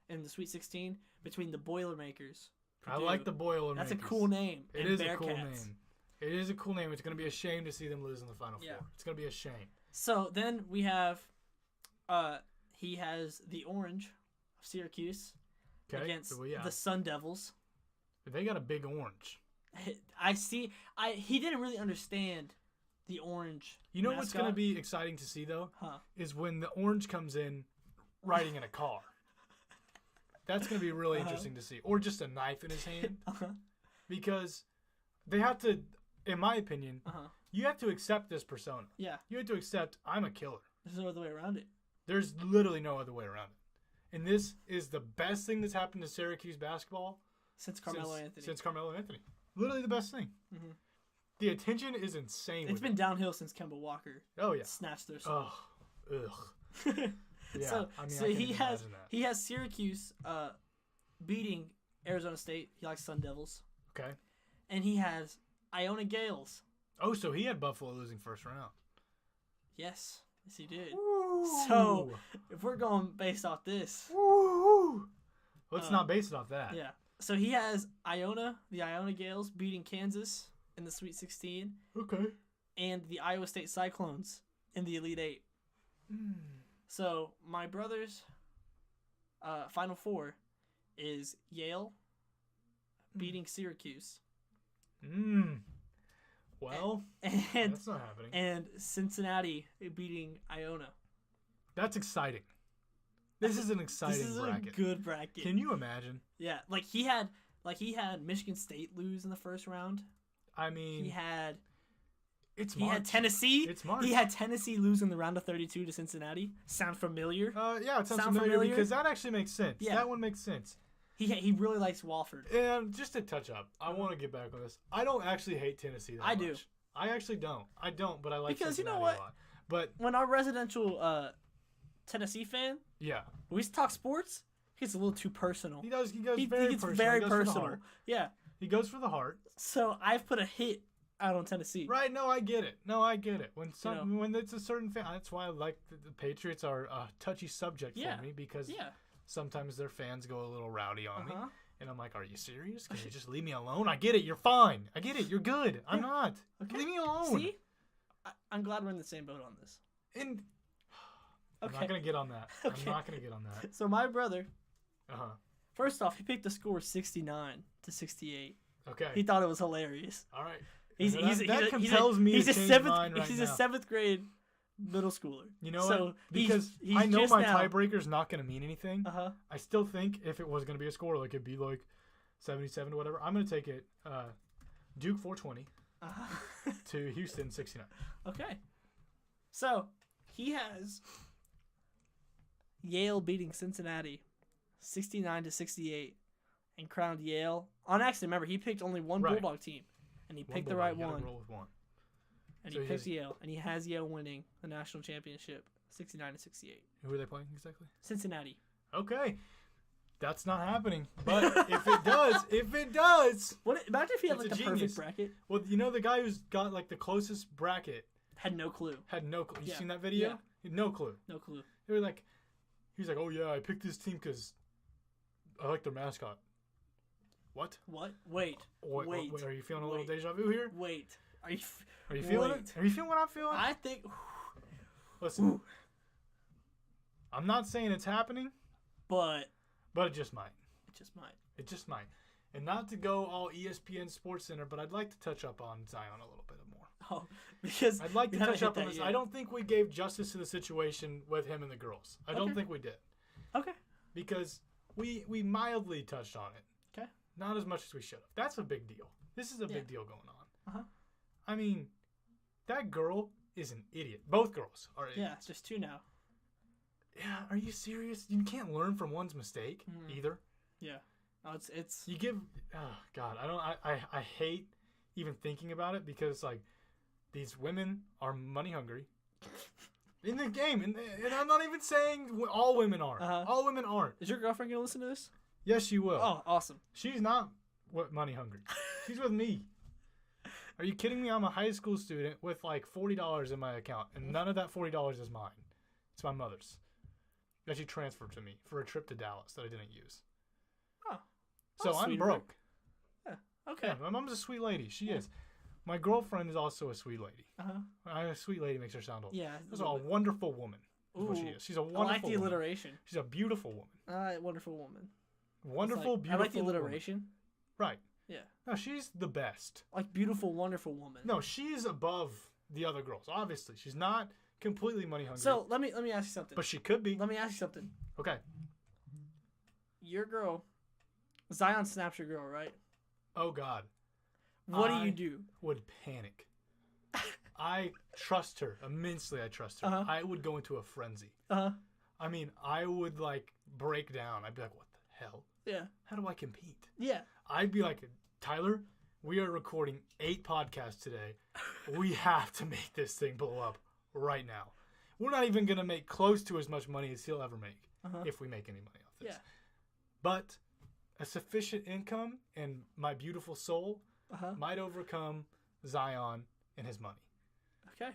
Speaker 2: in the Sweet 16 between the Boilermakers.
Speaker 1: I like the Boilermakers.
Speaker 2: That's a cool name.
Speaker 1: It is a cool name. It is a cool name. It's going to be a shame to see them lose in the Final Four. It's going to be a shame.
Speaker 2: So then we have, he has the Orange of Syracuse against the Sun Devils.
Speaker 1: They got a big orange.
Speaker 2: He didn't really understand the orange.
Speaker 1: You know what's going to be exciting to see, though? Is when the orange comes in riding in a car. That's going to be really interesting to see. Or just a knife in his hand. Because they have to, in my opinion, you have to accept this persona.
Speaker 2: Yeah.
Speaker 1: You have to accept, I'm a killer.
Speaker 2: There's no other way around it.
Speaker 1: There's literally no other way around it. And this is the best thing that's happened to Syracuse basketball.
Speaker 2: Since Carmelo Anthony.
Speaker 1: Since Carmelo Anthony. Literally the best thing. The attention is insane.
Speaker 2: It's been downhill since Kemba Walker.
Speaker 1: Oh, yeah.
Speaker 2: Snatched their soul.
Speaker 1: Ugh. Yeah,
Speaker 2: so he has Syracuse beating Arizona State. He likes Sun Devils.
Speaker 1: Okay.
Speaker 2: And he has Iona Gales.
Speaker 1: Oh, so he had Buffalo losing first round.
Speaker 2: Yes, he did.
Speaker 1: Ooh.
Speaker 2: So if we're going based off this,
Speaker 1: let's not base it off that.
Speaker 2: Yeah. So he has the Iona Gales beating Kansas in the Sweet 16.
Speaker 1: Okay.
Speaker 2: And the Iowa State Cyclones in the Elite Eight. So my brother's Final Four is Yale beating Syracuse.
Speaker 1: Well,
Speaker 2: and
Speaker 1: that's not happening.
Speaker 2: And Cincinnati beating Iona.
Speaker 1: That's exciting. This is an exciting bracket.
Speaker 2: This is a good bracket.
Speaker 1: Can you imagine?
Speaker 2: Yeah, he had Michigan State lose in the first round.
Speaker 1: I mean,
Speaker 2: he had
Speaker 1: Tennessee.
Speaker 2: It's March. He had Tennessee lose in the round of 32 to Cincinnati. Sound familiar?
Speaker 1: Yeah, it sounds familiar because that actually makes sense. Yeah. That one makes sense.
Speaker 2: He really likes Walford.
Speaker 1: And just to touch up, I want to get back on this. I don't actually hate Tennessee that much.
Speaker 2: I do.
Speaker 1: I actually don't. I don't, but I like
Speaker 2: because
Speaker 1: Cincinnati
Speaker 2: you know what?
Speaker 1: a lot. But
Speaker 2: when our residential Tennessee fan, when we talk sports, he gets a little too personal.
Speaker 1: He does. He goes very personal.
Speaker 2: Yeah.
Speaker 1: He goes for the heart.
Speaker 2: So I've put a hit out on Tennessee.
Speaker 1: Right? No, I get it. When when it's a certain fan, that's why I like the Patriots are a touchy subject for me because sometimes their fans go a little rowdy on me, and I'm like, "Are you serious? Can you just leave me alone? I get it. You're fine. I get it. You're good. I'm not. Okay. Leave me alone."
Speaker 2: See, I'm glad we're in the same boat on this.
Speaker 1: And I'm not gonna get on that. I'm not gonna get on that.
Speaker 2: So my brother, first off, he picked the score 69-68.
Speaker 1: Okay.
Speaker 2: He thought it was hilarious.
Speaker 1: All right.
Speaker 2: He's
Speaker 1: that compels me to change mine right now.
Speaker 2: He's a 7th grade Middle schooler.
Speaker 1: You know
Speaker 2: so
Speaker 1: what? Because
Speaker 2: he's
Speaker 1: I know
Speaker 2: just
Speaker 1: my
Speaker 2: now,
Speaker 1: tiebreaker's not going to mean anything.
Speaker 2: Uh-huh.
Speaker 1: I still think if it was going to be a score, like it'd be like 77 or whatever, I'm going to take it Duke 420 to Houston 69.
Speaker 2: Okay. So he has Yale beating Cincinnati 69-68 and crowned Yale on accident. Remember, he picked only one
Speaker 1: Right.
Speaker 2: Bulldog team, and he
Speaker 1: One
Speaker 2: picked the
Speaker 1: Bulldog,
Speaker 2: right
Speaker 1: you gotta
Speaker 2: one.
Speaker 1: roll with one.
Speaker 2: And
Speaker 1: So
Speaker 2: he
Speaker 1: he
Speaker 2: picked
Speaker 1: has-
Speaker 2: Yale, and he has Yale winning the national championship 69-68.
Speaker 1: Who are they playing exactly?
Speaker 2: Cincinnati.
Speaker 1: Okay. That's not happening. But if it does,
Speaker 2: What? Imagine if he had
Speaker 1: It's
Speaker 2: like the
Speaker 1: a genius.
Speaker 2: perfect bracket.
Speaker 1: well, you know the guy who's got like the closest bracket
Speaker 2: Had no clue.
Speaker 1: had no clue. You
Speaker 2: Yeah.
Speaker 1: seen that video?
Speaker 2: Yeah.
Speaker 1: He had no clue.
Speaker 2: No clue.
Speaker 1: They were like, he was like, oh yeah, I picked this team because I like their mascot. What?
Speaker 2: What? Wait. Wait.
Speaker 1: Are you feeling a little
Speaker 2: Wait.
Speaker 1: deja vu here?
Speaker 2: Wait. Are you?
Speaker 1: Are you feeling
Speaker 2: Wait.
Speaker 1: it? Are you feeling what I'm feeling?
Speaker 2: I think.
Speaker 1: Listen, I'm not saying it's happening,
Speaker 2: But
Speaker 1: but it just might.
Speaker 2: it just might.
Speaker 1: It just might. And not to go all ESPN Sports Center, but I'd like to touch up on Zion a little bit more.
Speaker 2: Oh, because
Speaker 1: I'd like
Speaker 2: we
Speaker 1: to
Speaker 2: haven't
Speaker 1: touch
Speaker 2: hit
Speaker 1: up on
Speaker 2: that
Speaker 1: this.
Speaker 2: yet.
Speaker 1: I don't think we gave justice to the situation with him and the girls. I don't
Speaker 2: Okay.
Speaker 1: think we did.
Speaker 2: Okay.
Speaker 1: Because we mildly touched on it.
Speaker 2: Okay.
Speaker 1: Not as much as we should have. That's a big deal. This is a
Speaker 2: Yeah.
Speaker 1: big deal going on.
Speaker 2: Uh-huh.
Speaker 1: I mean, that girl is an idiot. Both girls are
Speaker 2: Yeah,
Speaker 1: idiots.
Speaker 2: there's two now.
Speaker 1: Yeah, are you serious? You can't learn from one's mistake either.
Speaker 2: Yeah. No, it's.
Speaker 1: You give, oh God, I hate even thinking about it because like these women are money hungry in the game, and I'm not even saying all women are.
Speaker 2: Uh-huh.
Speaker 1: All women aren't.
Speaker 2: Is your girlfriend gonna listen to this?
Speaker 1: Yes, she will.
Speaker 2: Oh, awesome.
Speaker 1: She's not money hungry. She's with me. Are you kidding me? I'm a high school student with like $40 in my account, and none of that $40 is mine. It's my mother's. That she transferred to me for a trip to Dallas that I didn't use.
Speaker 2: Oh.
Speaker 1: So
Speaker 2: That's
Speaker 1: I'm
Speaker 2: sweet,
Speaker 1: broke.
Speaker 2: Okay.
Speaker 1: Yeah, my mom's a sweet lady. She is. My girlfriend is also a sweet lady.
Speaker 2: Uh-huh.
Speaker 1: A sweet lady makes her sound old.
Speaker 2: Yeah.
Speaker 1: She's a wonderful woman. Is what she
Speaker 2: Ooh.
Speaker 1: is. She's a
Speaker 2: I
Speaker 1: wonderful
Speaker 2: like the
Speaker 1: woman.
Speaker 2: alliteration.
Speaker 1: She's a beautiful woman.
Speaker 2: Wonderful woman.
Speaker 1: Wonderful,
Speaker 2: It's like,
Speaker 1: beautiful
Speaker 2: I like the
Speaker 1: woman.
Speaker 2: alliteration.
Speaker 1: Right.
Speaker 2: Yeah.
Speaker 1: No, she's the best.
Speaker 2: Like beautiful, wonderful woman.
Speaker 1: No, she's above the other girls. Obviously, she's not completely money hungry.
Speaker 2: So let me ask you something.
Speaker 1: but she could be.
Speaker 2: Let me ask you something.
Speaker 1: Okay.
Speaker 2: Your girl, Zion snaps your girl, right?
Speaker 1: Oh God.
Speaker 2: What do
Speaker 1: I
Speaker 2: you do?
Speaker 1: Would panic. I trust her immensely. I trust her.
Speaker 2: Uh-huh.
Speaker 1: I would go into a frenzy.
Speaker 2: Uh-huh.
Speaker 1: I mean, I would like break down. I'd be like, "What the hell?
Speaker 2: Yeah.
Speaker 1: How do I compete?"
Speaker 2: Yeah.
Speaker 1: I'd be like, "Tyler, we are recording 8 podcasts today. We have to make this thing blow up right now. We're not even gonna make close to as much money as he'll ever make if we make any money off this.
Speaker 2: Yeah.
Speaker 1: But a sufficient income and my beautiful soul
Speaker 2: Uh-huh.
Speaker 1: might overcome Zion and his money.
Speaker 2: Okay.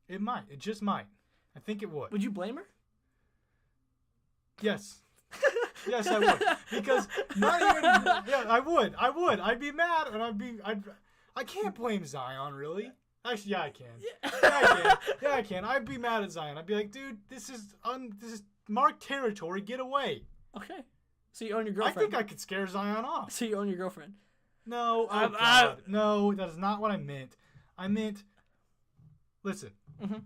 Speaker 1: It might. It just might. I think it would.
Speaker 2: Would you blame her?
Speaker 1: Yes. Yes, I would. Because not even. Yeah, I would. I'd be mad, and I can't blame Zion really. Actually, yeah, I can. Yeah, I can. I'd be mad at Zion. I'd be like, dude, this is marked territory. Get away.
Speaker 2: Okay. So you own your
Speaker 1: I
Speaker 2: girlfriend.
Speaker 1: think I could scare Zion off.
Speaker 2: So you own your girlfriend.
Speaker 1: No,
Speaker 2: I'm
Speaker 1: God. No, that is not what I meant. I meant, listen,
Speaker 2: Mhm.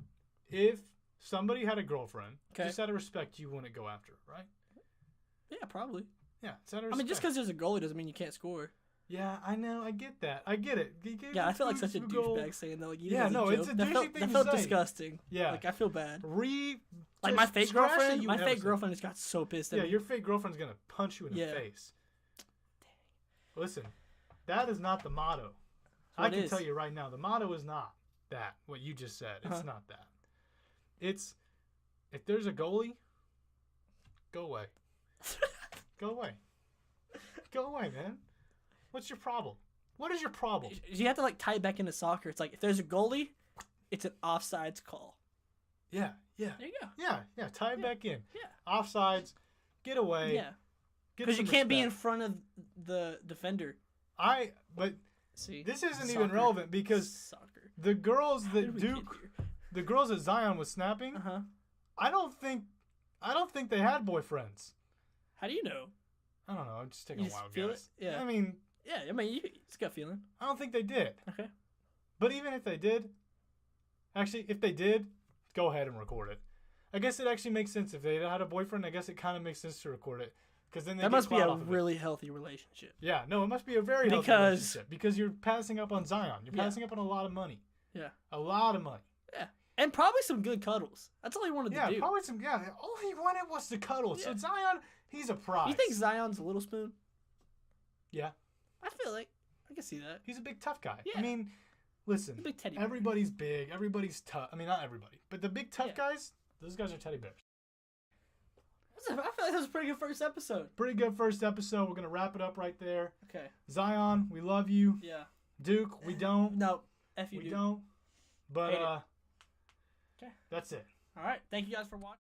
Speaker 1: if somebody had a girlfriend,
Speaker 2: Okay.
Speaker 1: just out of respect, you wouldn't go after her, right?
Speaker 2: Yeah, probably.
Speaker 1: Yeah, it's out of
Speaker 2: I
Speaker 1: respect.
Speaker 2: mean, just because there's a goalie doesn't mean you can't score.
Speaker 1: Yeah, I know. I get that. I get it.
Speaker 2: Yeah, I feel like such a douchebag saying that. Like, even
Speaker 1: Yeah,
Speaker 2: as
Speaker 1: no,
Speaker 2: a
Speaker 1: it's
Speaker 2: joke.
Speaker 1: a
Speaker 2: that
Speaker 1: douchey
Speaker 2: felt,
Speaker 1: thing
Speaker 2: that
Speaker 1: to
Speaker 2: felt
Speaker 1: say.
Speaker 2: disgusting.
Speaker 1: Yeah.
Speaker 2: Like, I feel bad.
Speaker 1: Just
Speaker 2: Like, my fake
Speaker 1: scratch that
Speaker 2: girlfriend,
Speaker 1: you
Speaker 2: my
Speaker 1: never
Speaker 2: fake
Speaker 1: said.
Speaker 2: girlfriend just got so pissed at
Speaker 1: Yeah,
Speaker 2: me.
Speaker 1: your fake girlfriend's gonna punch you in the
Speaker 2: Yeah.
Speaker 1: face. Listen, that is not the motto.
Speaker 2: What
Speaker 1: I can
Speaker 2: is?
Speaker 1: tell you right now, the motto is not that. What you just said, it's
Speaker 2: Uh-huh.
Speaker 1: not that. It's if there's a goalie, go away. Go away. Go away, man. What's your problem? What is your problem?
Speaker 2: You have to, like, tie it back into soccer. It's like, if there's a goalie, it's an offsides call.
Speaker 1: Yeah.
Speaker 2: There you go.
Speaker 1: Yeah. Tie it back in.
Speaker 2: Yeah.
Speaker 1: Offsides. Get away.
Speaker 2: Yeah.
Speaker 1: Get
Speaker 2: Because you
Speaker 1: some
Speaker 2: can't be in
Speaker 1: respect.
Speaker 2: front of the defender.
Speaker 1: But
Speaker 2: See?
Speaker 1: this isn't even
Speaker 2: Soccer.
Speaker 1: relevant because
Speaker 2: Soccer.
Speaker 1: the girls
Speaker 2: How
Speaker 1: that
Speaker 2: did we get
Speaker 1: Duke,
Speaker 2: here?
Speaker 1: the girls that Zion was snapping,
Speaker 2: Uh-huh.
Speaker 1: I don't think they had boyfriends.
Speaker 2: How do you know?
Speaker 1: I don't know. I'm just taking
Speaker 2: You
Speaker 1: a
Speaker 2: just
Speaker 1: wild
Speaker 2: feel
Speaker 1: guess.
Speaker 2: it? Yeah.
Speaker 1: I mean,
Speaker 2: Yeah, I mean, it's got feeling.
Speaker 1: I don't think they did.
Speaker 2: Okay.
Speaker 1: But even if they did, actually, if they did, go ahead and record it. I guess it actually makes sense if they had a boyfriend. I guess it kind of makes sense to record it because then they
Speaker 2: That
Speaker 1: get
Speaker 2: must be
Speaker 1: clout
Speaker 2: a
Speaker 1: off of it.
Speaker 2: really healthy relationship.
Speaker 1: Yeah, no, it must be a very healthy relationship because you're passing up on Zion. You're passing up on a lot of money.
Speaker 2: Yeah.
Speaker 1: A lot of money.
Speaker 2: Yeah. And probably some good cuddles. That's all he wanted to do.
Speaker 1: Yeah, probably some. Yeah, all he wanted was to cuddle.
Speaker 2: Yeah.
Speaker 1: So Zion, he's a prize.
Speaker 2: You think Zion's a little spoon?
Speaker 1: Yeah.
Speaker 2: I feel like I can see that.
Speaker 1: He's a big tough guy.
Speaker 2: Yeah.
Speaker 1: I mean, listen,
Speaker 2: A big teddy bear.
Speaker 1: everybody's big. Everybody's tough. I mean, not everybody, but the big tough
Speaker 2: Yeah.
Speaker 1: guys, those guys are teddy bears.
Speaker 2: I feel like that was a pretty good first episode.
Speaker 1: Pretty good first episode. We're going to wrap it up right there.
Speaker 2: Okay.
Speaker 1: Zion, we love you.
Speaker 2: Yeah.
Speaker 1: Duke, we don't.
Speaker 2: No. F you,
Speaker 1: We
Speaker 2: dude.
Speaker 1: don't. But,
Speaker 2: Hate it. Okay.
Speaker 1: that's it.
Speaker 2: All right. Thank you guys for watching.